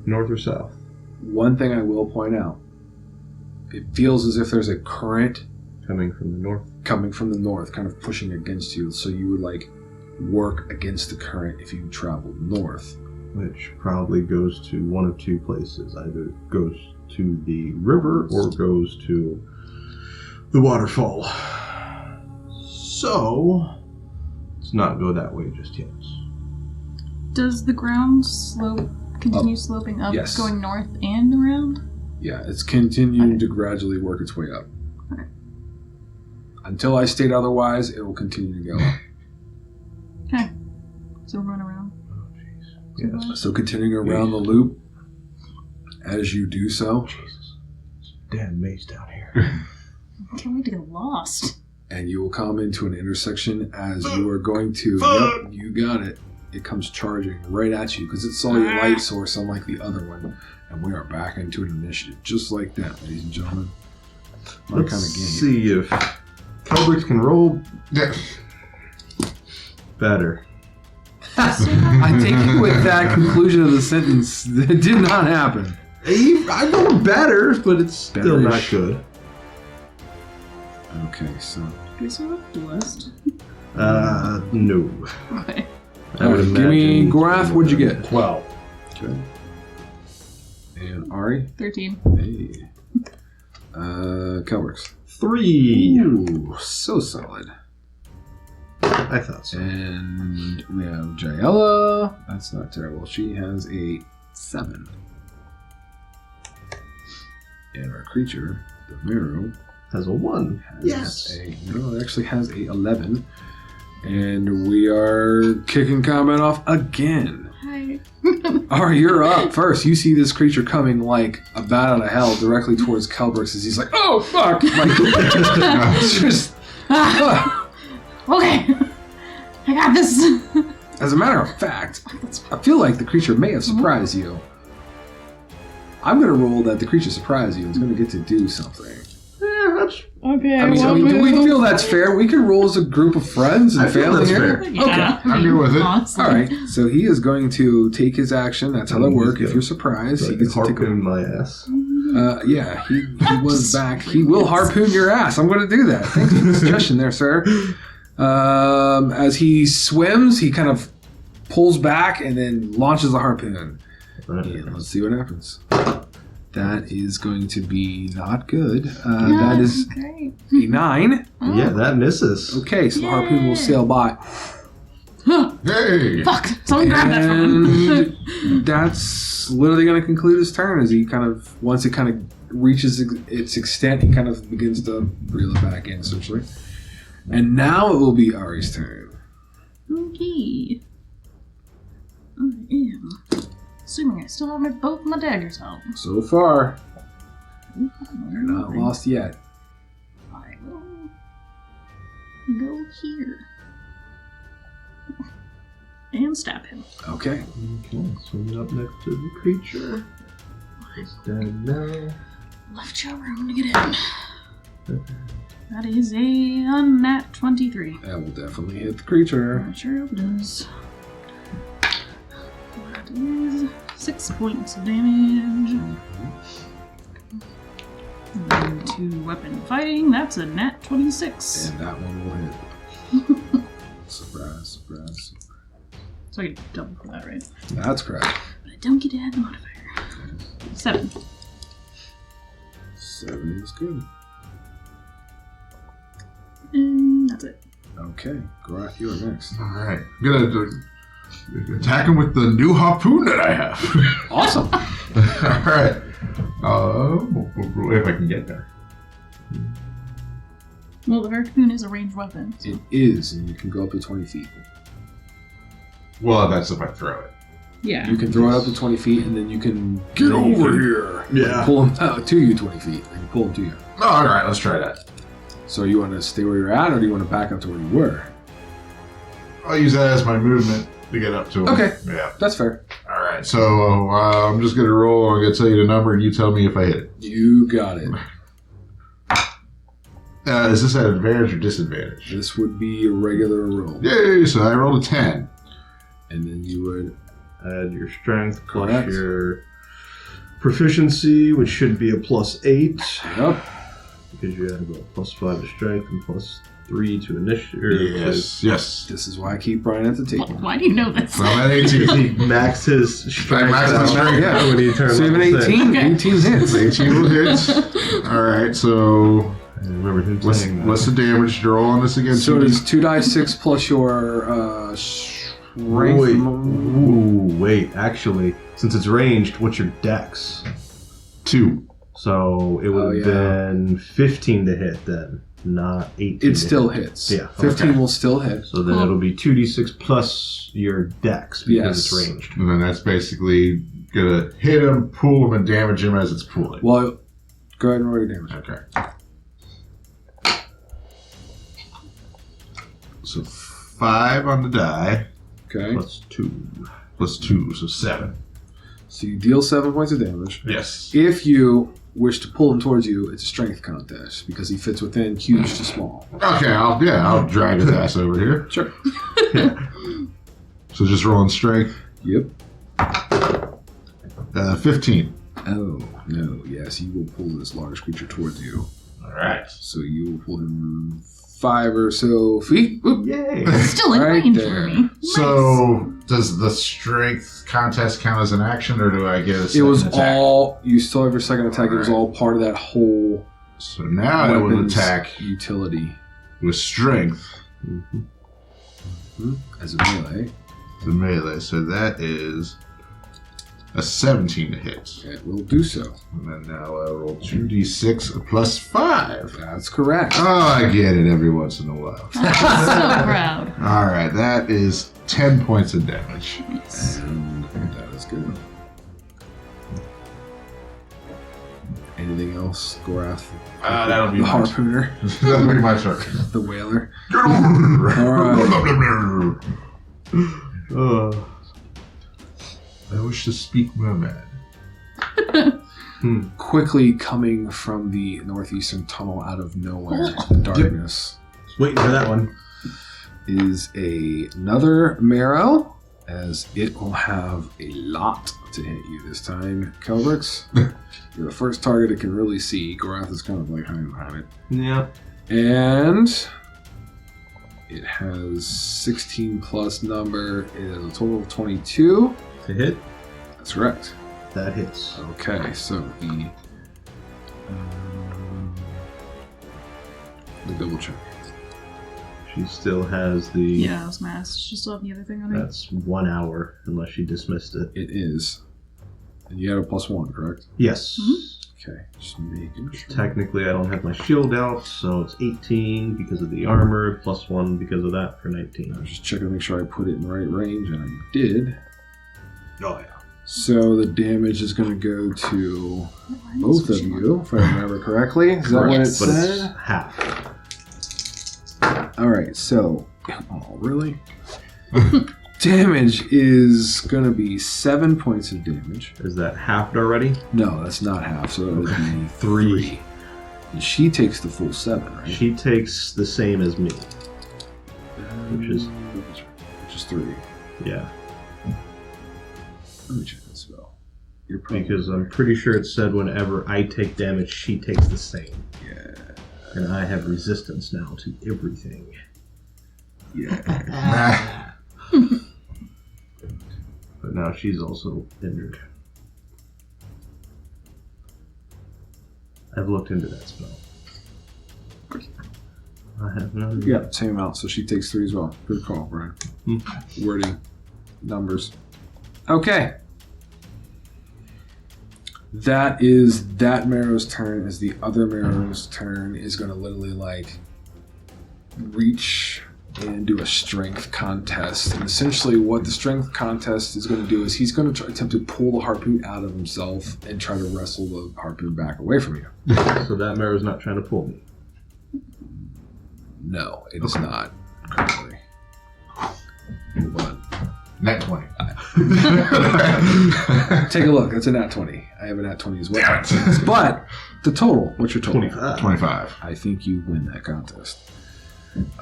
S3: North or south?
S1: One thing I will point out, it feels as if there's a current
S3: Coming from the north.
S1: coming from the north, kind of pushing against you, so you would like work against the current if you traveled north.
S3: Which probably goes to one of 2 places. Either goes to the river or goes to the waterfall. So, let's not go that way just yet.
S2: Does the ground continue
S1: Up.
S2: sloping up,
S1: Yes.
S2: going north and around?
S1: Yeah, it's continuing to gradually work its way up.
S2: Okay.
S1: Until I state otherwise, it will continue to go up.
S2: Okay. So we're going around.
S3: Yes.
S1: So continuing around the loop, as you do so,
S3: Jesus. Damn maze down here.
S2: I can't wait to get lost.
S1: and you will come into an intersection as you are going to. Yep, you got it. It comes charging right at you because it saw your light source unlike the other one. And we are back into an initiative just like that, ladies and gentlemen. My
S3: Let's
S1: kind of game.
S3: see if Kelbrix can roll
S4: Yeah.
S3: better.
S1: I take it with that conclusion of the sentence that did not happen.
S3: I know better, but it's still not
S1: Better-ish.
S3: good.
S1: Okay, so
S2: Guess we're blessed.
S3: No.
S2: Okay.
S3: I would
S1: give me
S3: imagine-
S1: Gorath. What'd you get?
S3: 12.
S1: Okay. And Ari.
S2: 13.
S1: Hey. Kelbrix.
S3: 3.
S1: Ooh, so solid.
S3: I thought so.
S1: And we have Jaella. That's not terrible. She has a 7. And our creature, the Marrow,
S3: Has a 1.
S1: has
S3: Yes.
S1: no, it actually has a 11. And we are kicking combat off again.
S2: Hi.
S1: Ari, you're up first. You see this creature coming like a bat out of hell directly towards Kelbrix as he's like, oh, fuck! Like, it's just...
S2: Okay. I got this.
S1: As a matter of fact, I feel like the creature may have surprised you. I'm going to roll that the creature surprised you and is going to get to do something.
S3: Yeah, that's...
S2: Okay.
S1: I mean, do we feel that's fair? We can roll as a group of friends and
S3: I feel
S1: family
S3: that's
S1: here.
S3: fair.
S2: Yeah,
S1: Okay.
S4: I'm good with it.
S2: honestly.
S1: All right. So he is going to take his action. That's how they work. If you're surprised, he gets to take a...
S3: harpoon my ass.
S1: Yeah, he was back. He will harpoon your ass. I'm going to do that. Thanks for the suggestion there, sir. As he swims, he kind of pulls back and then launches a harpoon. And let's see what happens. That is going to be not good. That is
S2: Great.
S1: a 9.
S3: Yeah, that misses.
S1: Okay, so the harpoon will sail by.
S4: Hey!
S2: Fuck! Someone grab that from him.
S1: And that's literally going to conclude his turn as he kind of, once it kind of reaches its extent, he kind of begins to reel it back in, essentially. And now it will be Ari's turn.
S2: Okay. I am assuming I still have both my daggers out.
S1: So far, you're not lost yet.
S2: I will go here and stab him.
S3: Okay,
S1: Okay.
S3: swing up next to the creature. It's dead now.
S2: Left your room to get in. That is a nat 23.
S1: That will definitely hit the creature.
S2: I'm sure it does. That is 6 points of damage. And into weapon fighting. That's a nat 26.
S1: And that one will hit. Surprise, surprise.
S2: So I get double for that, right?
S1: That's correct.
S2: But I don't get to add the modifier. 7.
S1: 7 is good.
S2: And that's it.
S1: Okay, Gorath, you are next.
S4: All right. I'm going to attack him with the new harpoon that I have.
S1: Awesome.
S4: All right. If I can get there.
S2: Well, the harpoon is a ranged weapon. So.
S1: It is, and you can go up to 20 feet.
S4: Well, that's if I throw it.
S2: Yeah.
S1: You can throw it up to 20 feet, and then you can get over here.
S3: Yeah.
S1: Pull him out to you 20 feet, and pull him to you.
S4: Oh, all right, let's try that.
S1: So you want to stay where you're at, or do you want to back up to where you were?
S4: I'll use that as my movement to get up to him.
S1: Okay.
S4: Yeah.
S1: That's fair.
S4: All right. So I'm just going to roll. I'm going to tell you the number, and you tell me if I hit it.
S1: You got it.
S4: Is this at advantage or disadvantage?
S1: This would be a regular roll.
S4: Yay! So I rolled a 10.
S1: And then you would...
S3: Add your strength plus
S1: Correct.
S3: your proficiency, which should be a +8.
S1: Yep.
S3: Because you have a +5 to strength and +3 to initiative.
S4: Yes.
S1: This is why I keep Brian at the table.
S2: Why do you know this?
S4: So I'm at 18.
S3: He maxed his strength
S4: maxed his
S3: out
S4: strength.
S1: Yeah.
S3: when he turned
S1: So you have an
S3: level
S1: 18.
S2: Okay.
S1: 18 hits.
S4: 18 will hit. All right. So
S3: I remember him
S4: what's
S3: saying that.
S4: the damage draw on this again?
S1: So it is 2d6 plus your strength.
S3: Wait, actually, since it's ranged, what's your dex?
S4: 2.
S3: So it would have been 15 to hit then, not 18.
S1: It
S3: to
S1: still
S3: hit.
S1: hits.
S3: Yeah,
S1: 15
S4: okay.
S1: will still hit.
S3: So then it'll be 2d6 plus your dex because it's ranged.
S4: And then that's basically gonna hit him, pull him, and damage him as it's pulling.
S1: Well, go ahead and roll your damage.
S4: Okay. So 5 on the die,
S1: Okay.
S3: +2.
S4: plus 2, so 7.
S1: So you deal 7 points of damage.
S4: Yes.
S1: If you wish to pull him towards you, it's a strength contest because he fits within huge to small.
S4: Okay, I'll drag his ass over here.
S1: Sure.
S4: So just rolling strength.
S1: Yep.
S4: 15.
S1: Oh, no. Yes, you will pull this large creature towards you.
S4: All right.
S1: So you will pull him 5 or so feet. Oop.
S3: Yay!
S2: Still in
S1: Right
S2: range
S1: there.
S2: for me.
S4: So does the strength contest count as an action, or do I get a
S1: It
S4: second
S1: was
S4: attack?
S1: all, you still have your second attack. It was all part of that whole
S4: So now I will
S1: weapons
S4: attack
S1: utility
S4: with strength,
S1: as a melee.
S4: the melee. So that is a 17 to hit.
S1: It will do so.
S4: And then now I roll 2d6 plus 5.
S1: That's correct.
S4: Oh, I get it every once in a while.
S2: So proud.
S4: All right, that is 10 points of damage.
S1: And that is good. Anything else, Gorath?
S4: That'll be
S1: the
S4: my
S1: harpooner,
S4: That'll be my turn.
S1: the whaler.
S4: I wish to speak merman.
S1: Quickly coming from the northeastern tunnel out of nowhere, in the darkness,
S3: Waiting for that one.
S1: is another marrow, as it will have a lot to hit you this time. Kelbrix, you're the first target it can really see. Gorath is kind of like hiding behind it.
S3: Yeah.
S1: And it has 16 plus number. It is a total of 22.
S3: To hit,
S1: That's correct.
S3: that hits.
S1: Okay, so the double check.
S3: She still has the.
S2: Yeah, I was gonna ask. She still have the other thing on her?
S3: That's 1 hour, unless she dismissed it.
S1: It is. And you had a +1, correct?
S3: Yes.
S1: Okay, just making sure.
S3: Technically, I don't have my shield out, so it's 18 because of the armor, +1 because of that for 19.
S1: I was just checking to make sure I put it in the right range, and I did.
S3: Oh, yeah.
S1: So the damage is going to go to both of you, if I remember correctly. Is that what it
S3: But
S1: said?
S3: it's half.
S1: All right, so really, damage is going to be 7 points of damage.
S3: Is that halved already?
S1: No, that's not half, so it would be 3. And she takes the full 7, right?
S3: She takes the same as me. Which is
S1: 3.
S3: Yeah.
S1: Let me check this spell. You're probably
S3: Because I'm pretty sure it said whenever I take damage, she takes the same.
S1: Yeah.
S3: And I have resistance now to everything.
S1: Yeah.
S3: But now she's also injured. I've looked into that spell. I have no.
S1: Yeah, same amount. So she takes 3 as well. Good call, Brian. Wording, numbers. Okay. That is that Marrow's turn. As the other Marrow's turn is going to literally like reach and do a strength contest. And essentially, what the strength contest is going to do is he's going to attempt to pull the harpoon out of himself and try to wrestle the harpoon back away from you.
S3: So that Marrow's not trying to pull me.
S1: No, it is not. Currently. Move on.
S4: Net 20.
S1: Take a look. That's a nat 20. I have a nat 20 as well. But the total, what's your total?
S4: 25.
S1: I think you win that contest.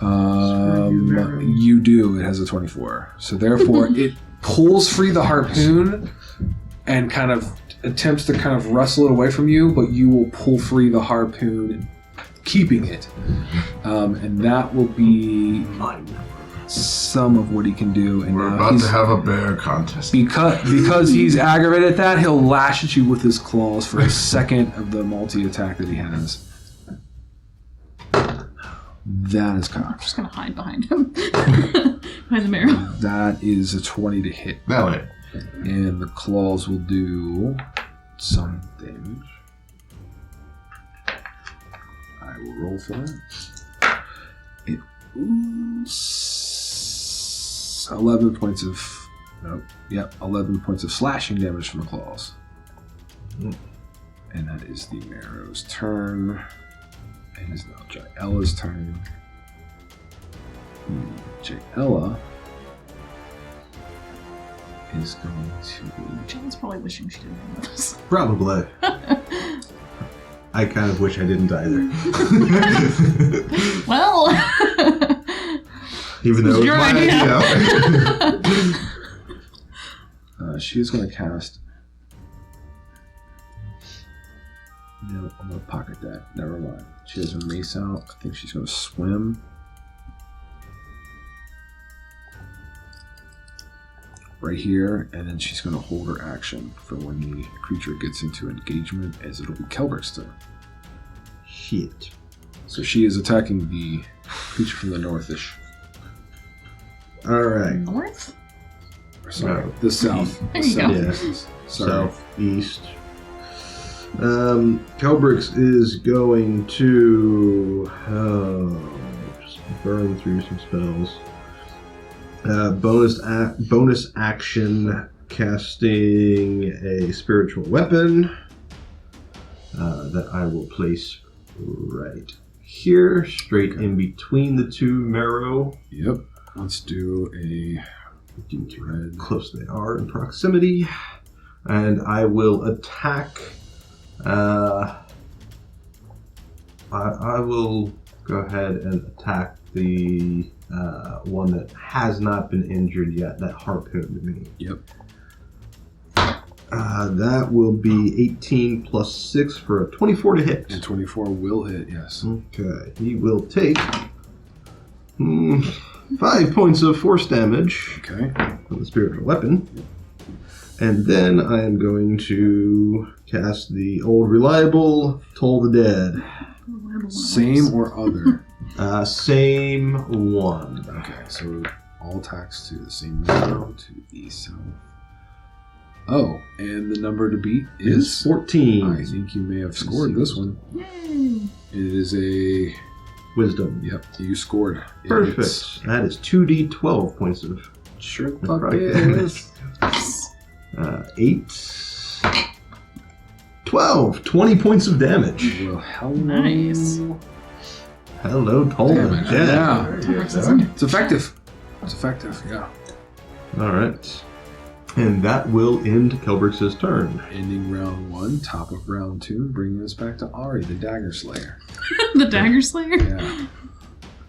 S1: You do. It has a 24. So therefore, it pulls free the harpoon and kind of attempts to kind of wrestle it away from you, but you will pull free the harpoon, keeping it. And that will be some of what he can do. And
S4: We're about to have a bear contest.
S1: Because he's aggravated at that, he'll lash at you with his claws for a second of the multi-attack that he has. That is
S2: I'm
S1: cocked.
S2: just gonna hide behind him. Behind the marrow.
S1: That is a 20 to hit.
S4: That'll hit.
S1: And the claws will do some damage. I will roll for that. 11 points of... Nope. Yep, 11 points of slashing damage from the claws. And that is the Marrow's turn. And is now Jaella's turn. Jaella is going to...
S2: Jane's probably wishing she didn't know this.
S3: Probably. I kind of wish I didn't either.
S2: Well...
S3: Even though it was
S2: your
S3: my
S2: idea.
S1: She's going to cast... No, I'm going to pocket that. Never mind. She has her mace out. I think she's going to swim. Right here, and then she's going to hold her action for when the creature gets into engagement, as it'll be Kelbrix's turn.
S3: Shit.
S1: So she is attacking the creature from the northish.
S3: Alright.
S2: North?
S1: Sorry,
S3: No.
S1: the south.
S2: There you go.
S3: Yeah.
S1: Sorry.
S3: Southeast. Kelbrix is going to just burn through some spells. Bonus action casting a spiritual weapon that I will place right here, straight in between the two marrow.
S1: Yep. Let's do a
S3: Due to how close they are in proximity, and I will attack. I will go ahead and attack the one that has not been injured yet, that harpooned me.
S1: Yep.
S3: That will be 18 plus 6 for a 24 to hit.
S1: And 24 will hit, yes.
S3: Okay, he will take 5 points of force damage
S1: Okay.
S3: from the spiritual weapon. And then I am going to cast the old reliable Toll the Dead.
S1: Same or other?
S3: Same one.
S1: Okay, so all attacks to the same marrow, to the south. Oh, and the number to beat is
S3: 14.
S1: I think you may have scored this one.
S2: Yay!
S1: It is a...
S3: Wisdom.
S1: Yep, you scored.
S3: Perfect.
S1: It's...
S3: That is 2d12 points of
S1: Sure the fuck
S3: necrotic
S1: is.
S3: damage. 8. 12. 20 points of damage.
S1: Well, hello.
S2: Nice.
S3: Hello, Toll the
S1: Damage.
S3: Dead.
S1: Yeah.
S2: Yeah.
S1: It's effective. It's effective, yeah.
S3: Alright. And that will end Kelbrix's turn.
S1: Ending round 1, top of round 2, bringing us back to Ari, the Dagger Slayer.
S2: The Dagger Slayer?
S1: Yeah.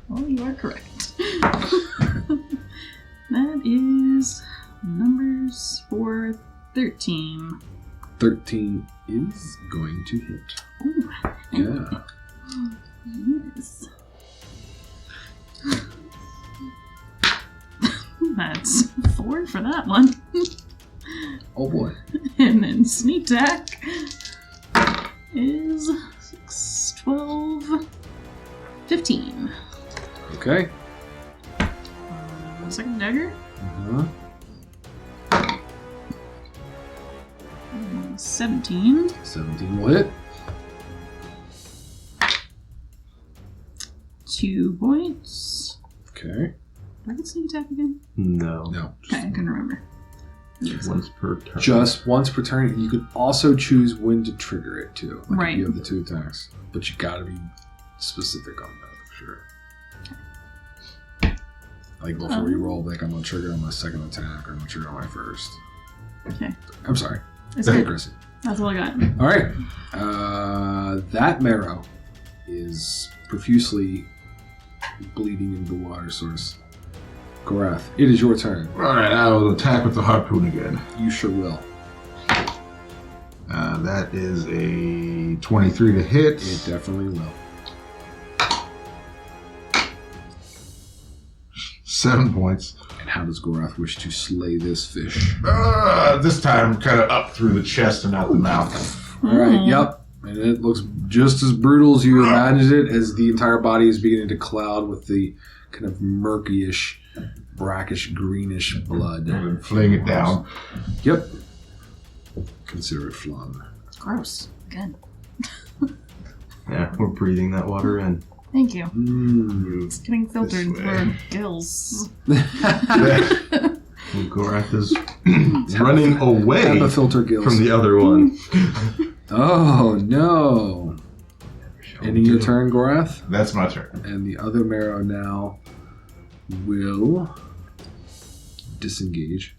S2: Well, you are correct. That is numbers for 13.
S1: 13 is going to hit.
S2: Ooh.
S1: Yeah.
S2: That's 4 for that one.
S1: Oh boy.
S2: And then sneak attack is 6, 12, 15.
S1: Okay.
S2: Second dagger.
S1: Uh-huh.
S2: 17.
S1: 17 will hit.
S2: 2 points.
S1: Okay.
S2: Do I get sneak attack again?
S3: No.
S1: No.
S2: Okay, I couldn't remember.
S3: Once per turn.
S1: Just once per turn. You can also choose when to trigger it too. Like
S2: Right.
S1: if you have the 2 attacks. But you gotta be specific on that for sure. Like before you roll, like I'm gonna trigger on my second attack or I'm gonna trigger on my first.
S2: Okay.
S1: I'm sorry.
S2: That's
S1: That's
S2: good.
S1: aggressive.
S2: That's all I got.
S1: Alright. That marrow is profusely bleeding into the water source. Gorath, it is your turn.
S4: Alright, I will attack with the harpoon again.
S1: You sure will.
S4: That is a 23 to hit.
S1: It definitely will.
S4: 7 points.
S1: And how does Gorath wish to slay this fish?
S4: This time, kind of up through the chest and out the mouth.
S1: Alright, yep. And it looks just as brutal as you imagined it, as the entire body is beginning to cloud with the kind of murky-ish, brackish, greenish blood.
S4: And then fling it down.
S1: Yep. Consider it flung.
S2: Gross. Again.
S3: Yeah, we're breathing that water in.
S2: Thank you.
S1: Mm.
S2: It's getting filtered
S4: This
S2: through our
S4: way.
S2: gills.
S3: Gorath is running away
S1: Have a filter gills.
S3: from the other one.
S1: Oh, no. Ending your turn, Gorath.
S4: That's my turn.
S1: And the other marrow now will disengage.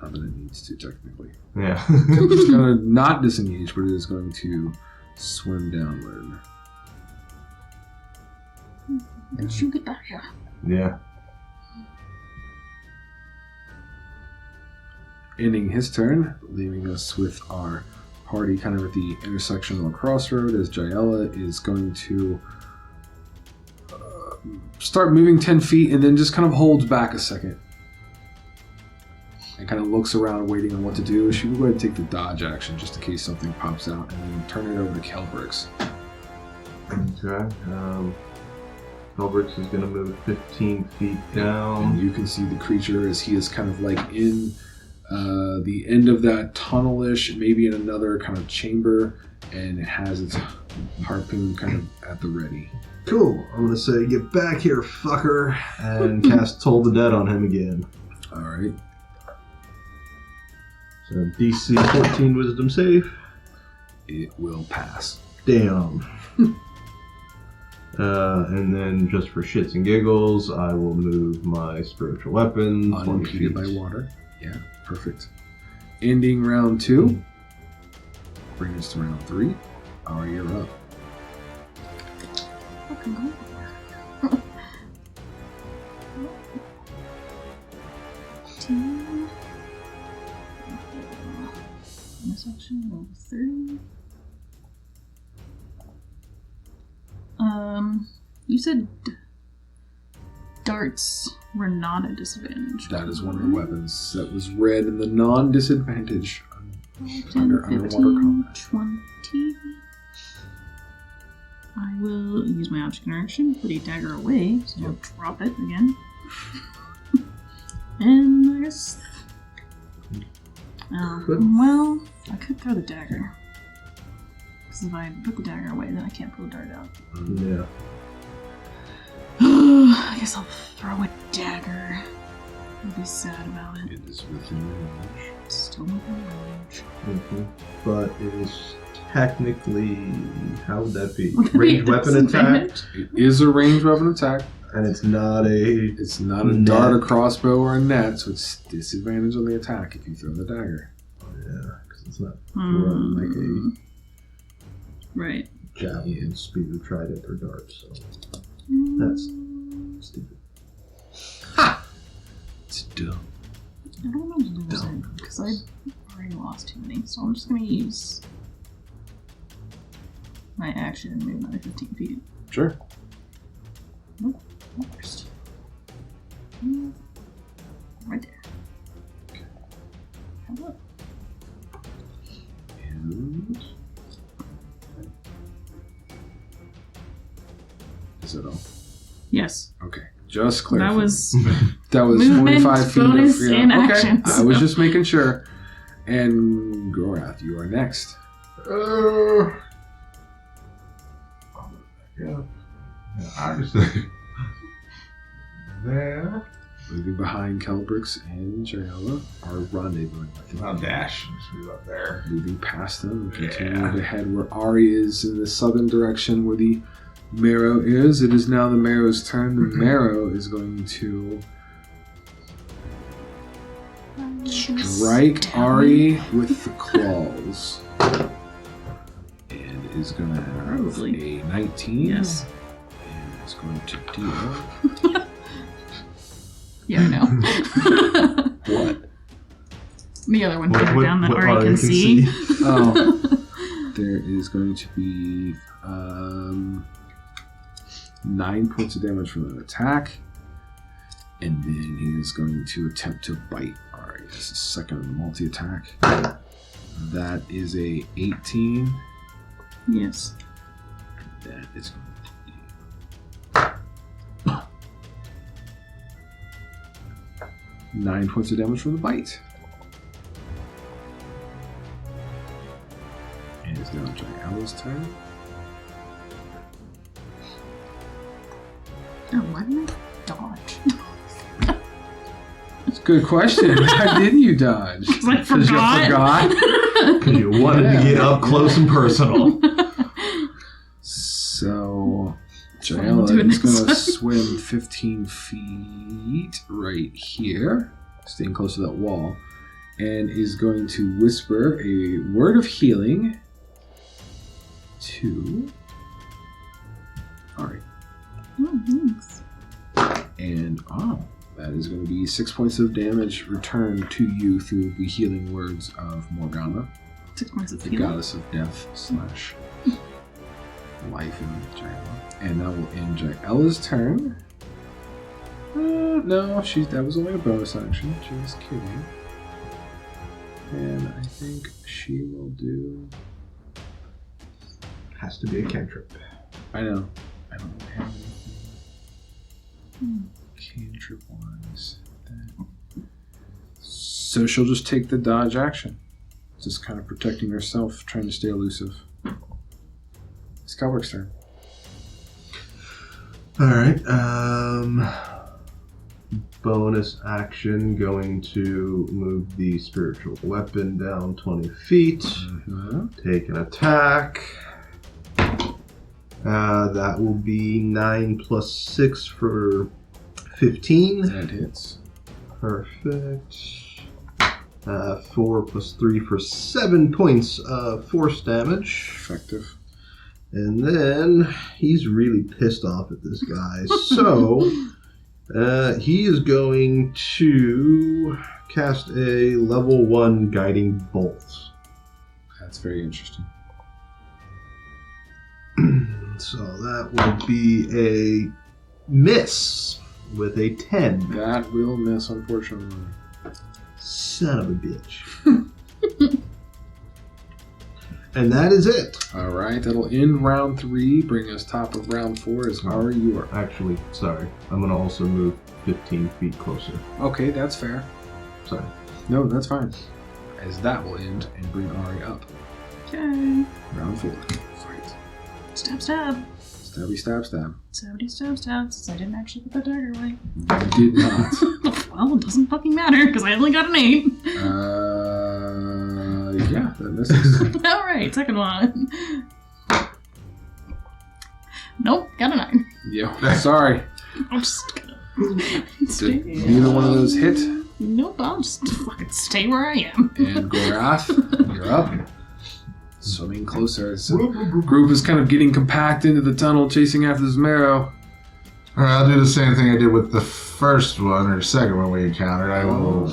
S1: Not that it needs to, technically.
S3: Yeah.
S1: It's going to not disengage, but it is going to swim downward.
S2: Don't you get back here.
S3: Yeah.
S1: Ending his turn, leaving us with our party kind of at the intersection of a crossroad, as Jayela is going to start moving 10 feet and then just kind of holds back a second. And kind of looks around waiting on what to do. She will go ahead and take the dodge action just in case something pops out and then turn it over to Kelbrix.
S3: Okay. Kelbrix is going to move 15 feet
S1: And
S3: down.
S1: you can see the creature as he is kind of like in the end of that tunnel-ish, maybe in another kind of chamber, and it has its harpoon kind of at the ready.
S3: Cool. I'm going to say, get back here, fucker, and cast Toll the Dead on him again.
S1: Alright.
S3: So DC 14 Wisdom save.
S1: It will pass.
S3: Damn. And then just for shits and giggles, I will move my spiritual weapon 20
S1: Unimpeded
S3: feet.
S1: by water. Yeah, perfect. Ending round 2. Bring us to round 3. Alright, you're up.
S2: Fucking go. This action level 30. You said darts were not a disadvantage.
S1: That is one of the weapons that was read in the non-disadvantage
S2: 10,
S1: under
S2: 15,
S1: underwater combat.
S2: 20. I will use my object interaction, put a dagger away, so I'll drop it again. And I guess... well, I could throw the dagger. Because if I put the dagger away, then I can't pull the dart out.
S3: Yeah.
S2: I guess I'll throw a dagger. I'll be sad about it.
S1: It is within range.
S2: It's still within range.
S3: Mm-hmm. But it is technically, how would that be?
S2: Would that be
S3: Ranged
S2: a
S3: weapon attack,
S2: disadvantage?
S1: It is a ranged weapon attack.
S3: and it's not a.
S1: It's not a
S3: Net.
S1: dart, a crossbow, or a net, so it's disadvantage on the attack if you throw the dagger.
S3: Yeah, because it's not
S2: Hmm.
S3: like a
S2: Right.
S3: javelin, spear, trident, or dart. So that's stupid.
S1: It's dumb.
S2: I don't want to lose it because I already lost too many, so I'm just going to use my action and move another 15 feet.
S1: Sure.
S2: Nope, not first. Right there. Hello.
S1: And is that all?
S2: Yes.
S1: Okay, just clarify.
S2: That was
S1: that was
S2: movement,
S1: 45 feet.
S2: bonus, and
S1: okay.
S2: actions.
S1: I was just making sure. And Gorath, you are next.
S4: Yeah. I just there.
S1: Moving behind Kelbrix and Jayala are rendezvousing with them.
S4: I'll dash. Just move up there.
S1: Moving past them and continuing to head where Ari is in the southern direction where the Marrow is. It is now the Marrow's turn. The Marrow is going to strike Ari with the claws. And is going to have
S2: Probably.
S1: a 19.
S2: Yes.
S1: And is going to deal...
S2: Yeah, I know.
S1: What?
S2: The other one further down that
S3: what
S2: Ari
S3: Ari
S2: can see.
S1: Oh. There is going to be 9 points of damage from that attack. And then he is going to attempt to bite Ari. This is second of the multi-attack. That is a 18.
S2: Yes.
S1: That is going to be 9 points of damage from the bite. And it's now Jayala's turn.
S2: Oh, why didn't I dodge?
S1: It's a good question. Why didn't you dodge?
S2: Because I
S1: Because you
S2: forgot.
S1: forgot?
S3: Because you wanted to get up close and personal.
S1: So,
S2: That's what I'm gonna do
S1: Jayala is
S2: next
S1: going to
S2: time.
S1: swim 15 feet right here, staying close to that wall, and is going to whisper a word of healing to Ari.
S2: Oh, thanks.
S1: And, that is going to be 6 points of damage returned to you through the healing words of Morgana,
S2: 6 points of
S1: the
S2: healing.
S1: goddess of death / life in Jayala. And that will end Jayala's turn. No, that was only a bonus action. Just kidding. And I think she will do...
S3: Has to be a cantrip.
S1: I know. I don't have anything cantrip-wise. So she'll just take the dodge action. Just kind of protecting herself, trying to stay elusive. It's Kelbrix's turn.
S3: Alright, bonus action, going to move the spiritual weapon down 20 feet.
S1: Mm-hmm.
S3: Take an attack. That will be 9 plus 6 for 15.
S1: That hits.
S3: Perfect. 4 plus 3 for 7 points of force damage.
S1: Effective.
S3: And then he's really pissed off at this guy. So he is going to cast a level 1 guiding bolt.
S1: That's very interesting.
S3: So that will be a miss with a 10.
S1: That will miss, unfortunately.
S3: Son of a bitch. And that is it.
S1: All right, that'll end round 3, bring us top of round 4 as Ari, you are.
S3: Actually, sorry. I'm going to also move 15 feet closer.
S1: Okay, that's fair.
S3: Sorry.
S1: No, that's fine. As that will end and bring Ari up.
S2: Okay.
S1: Round 4. Fight.
S2: Stab, stab.
S1: Stabby, stab, stab.
S2: Stabby, stab, stab. Since I didn't actually put the dagger away.
S1: You did not.
S2: Well, it doesn't fucking matter because I only got an 8.
S1: Yeah, that misses.
S2: Alright, second one. Nope, got a 9.
S1: Yeah, sorry.
S2: I'm just gonna stay.
S1: Did neither one of those hit?
S2: Nope, I'll just fucking stay where I am.
S1: And Gorath, you're up. Swimming closer. So group is kind of getting compact into the tunnel, chasing after this Marrow.
S4: Alright, I'll do the same thing I did with the first one, or second one we encountered. I will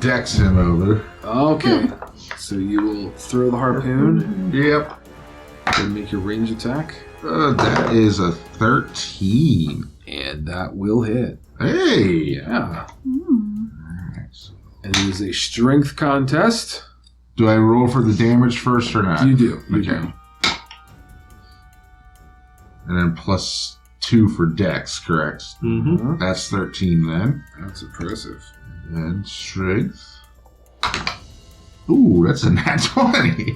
S4: dex him over.
S1: Okay. So you will throw the harpoon.
S4: Yep.
S1: Then make your range attack.
S4: That is a 13.
S1: And that will hit.
S4: Hey!
S1: Yeah.
S4: Nice.
S1: And it is a strength contest.
S4: Do I roll for the damage first or not?
S1: You do. You
S4: Okay.
S1: do.
S4: And then +2 for dex, correct?
S3: Mm-hmm.
S4: That's 13 then.
S1: That's impressive.
S4: And strength. Ooh, that's a nat 20.
S1: He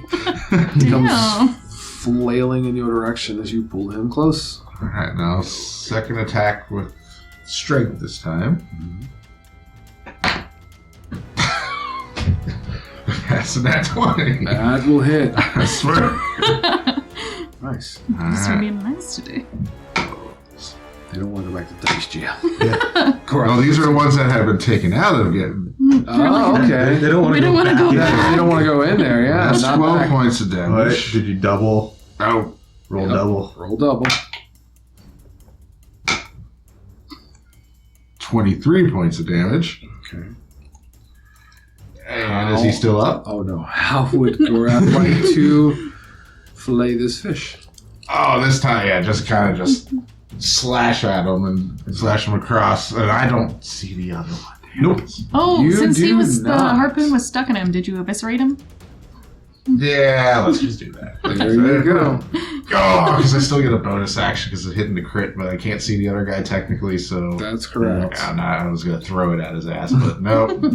S1: comes
S2: Damn.
S1: flailing in your direction as you pull him close.
S4: Alright, now second attack with strength this time. That's a nat 20.
S1: That will hit.
S4: I swear.
S1: Nice.
S2: This would be nice today.
S1: They don't want to go back to dice jail.
S4: Well, these are the ones that have been taken out of it.
S1: Oh, okay.
S3: They don't want
S2: We
S3: to
S2: don't wanna go
S1: They don't want to go in there, yeah.
S4: That's
S1: not
S4: 12
S1: back.
S4: points of
S3: All
S4: damage.
S3: right, did you double?
S4: Oh,
S3: Roll
S1: Yep.
S3: double.
S1: Roll double.
S4: 23 points of damage.
S1: Okay.
S4: And is he still up?
S1: Oh no. How would Gorath like to fillet this fish?
S4: Oh, this time, yeah, just kind of just slash at him and slash him across. And I don't see the other one.
S3: Nope.
S2: Oh,
S1: You
S2: since he
S1: do
S2: was the
S1: not.
S2: harpoon was stuck in him, did you eviscerate him?
S4: Yeah, let's just do that.
S1: There you go.
S4: Oh, because I still get a bonus action because it's hitting the crit, but I can't see the other guy technically, so...
S1: That's correct.
S4: Yeah, no, I was going to throw it at his ass, but nope.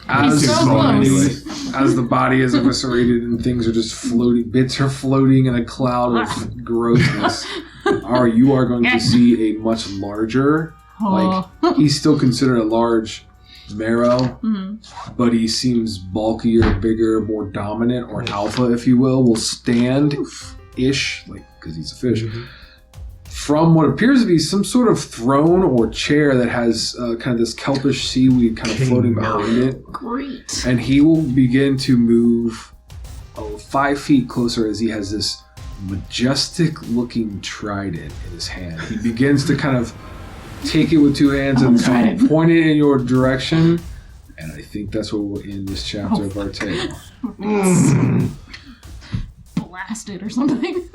S1: As,
S2: He's so
S1: close. As the body is eviscerated and things are just floating, bits are floating in a cloud of grossness. You are going to see a much larger,
S2: Oh.
S1: like, he's still considered a large marrow, but he seems bulkier, bigger, more dominant, or alpha, if you will stand-ish, like, because he's a fish, from what appears to be some sort of throne or chair that has kind of this kelpish seaweed kind of floating behind it.
S2: Great.
S1: And he will begin to move 5 feet closer as he has this majestic-looking trident in his hand. He begins to kind of take it with 2 hands and kind of point it in your direction. And I think that's where we'll end this chapter of our tale.
S2: Blast it or something.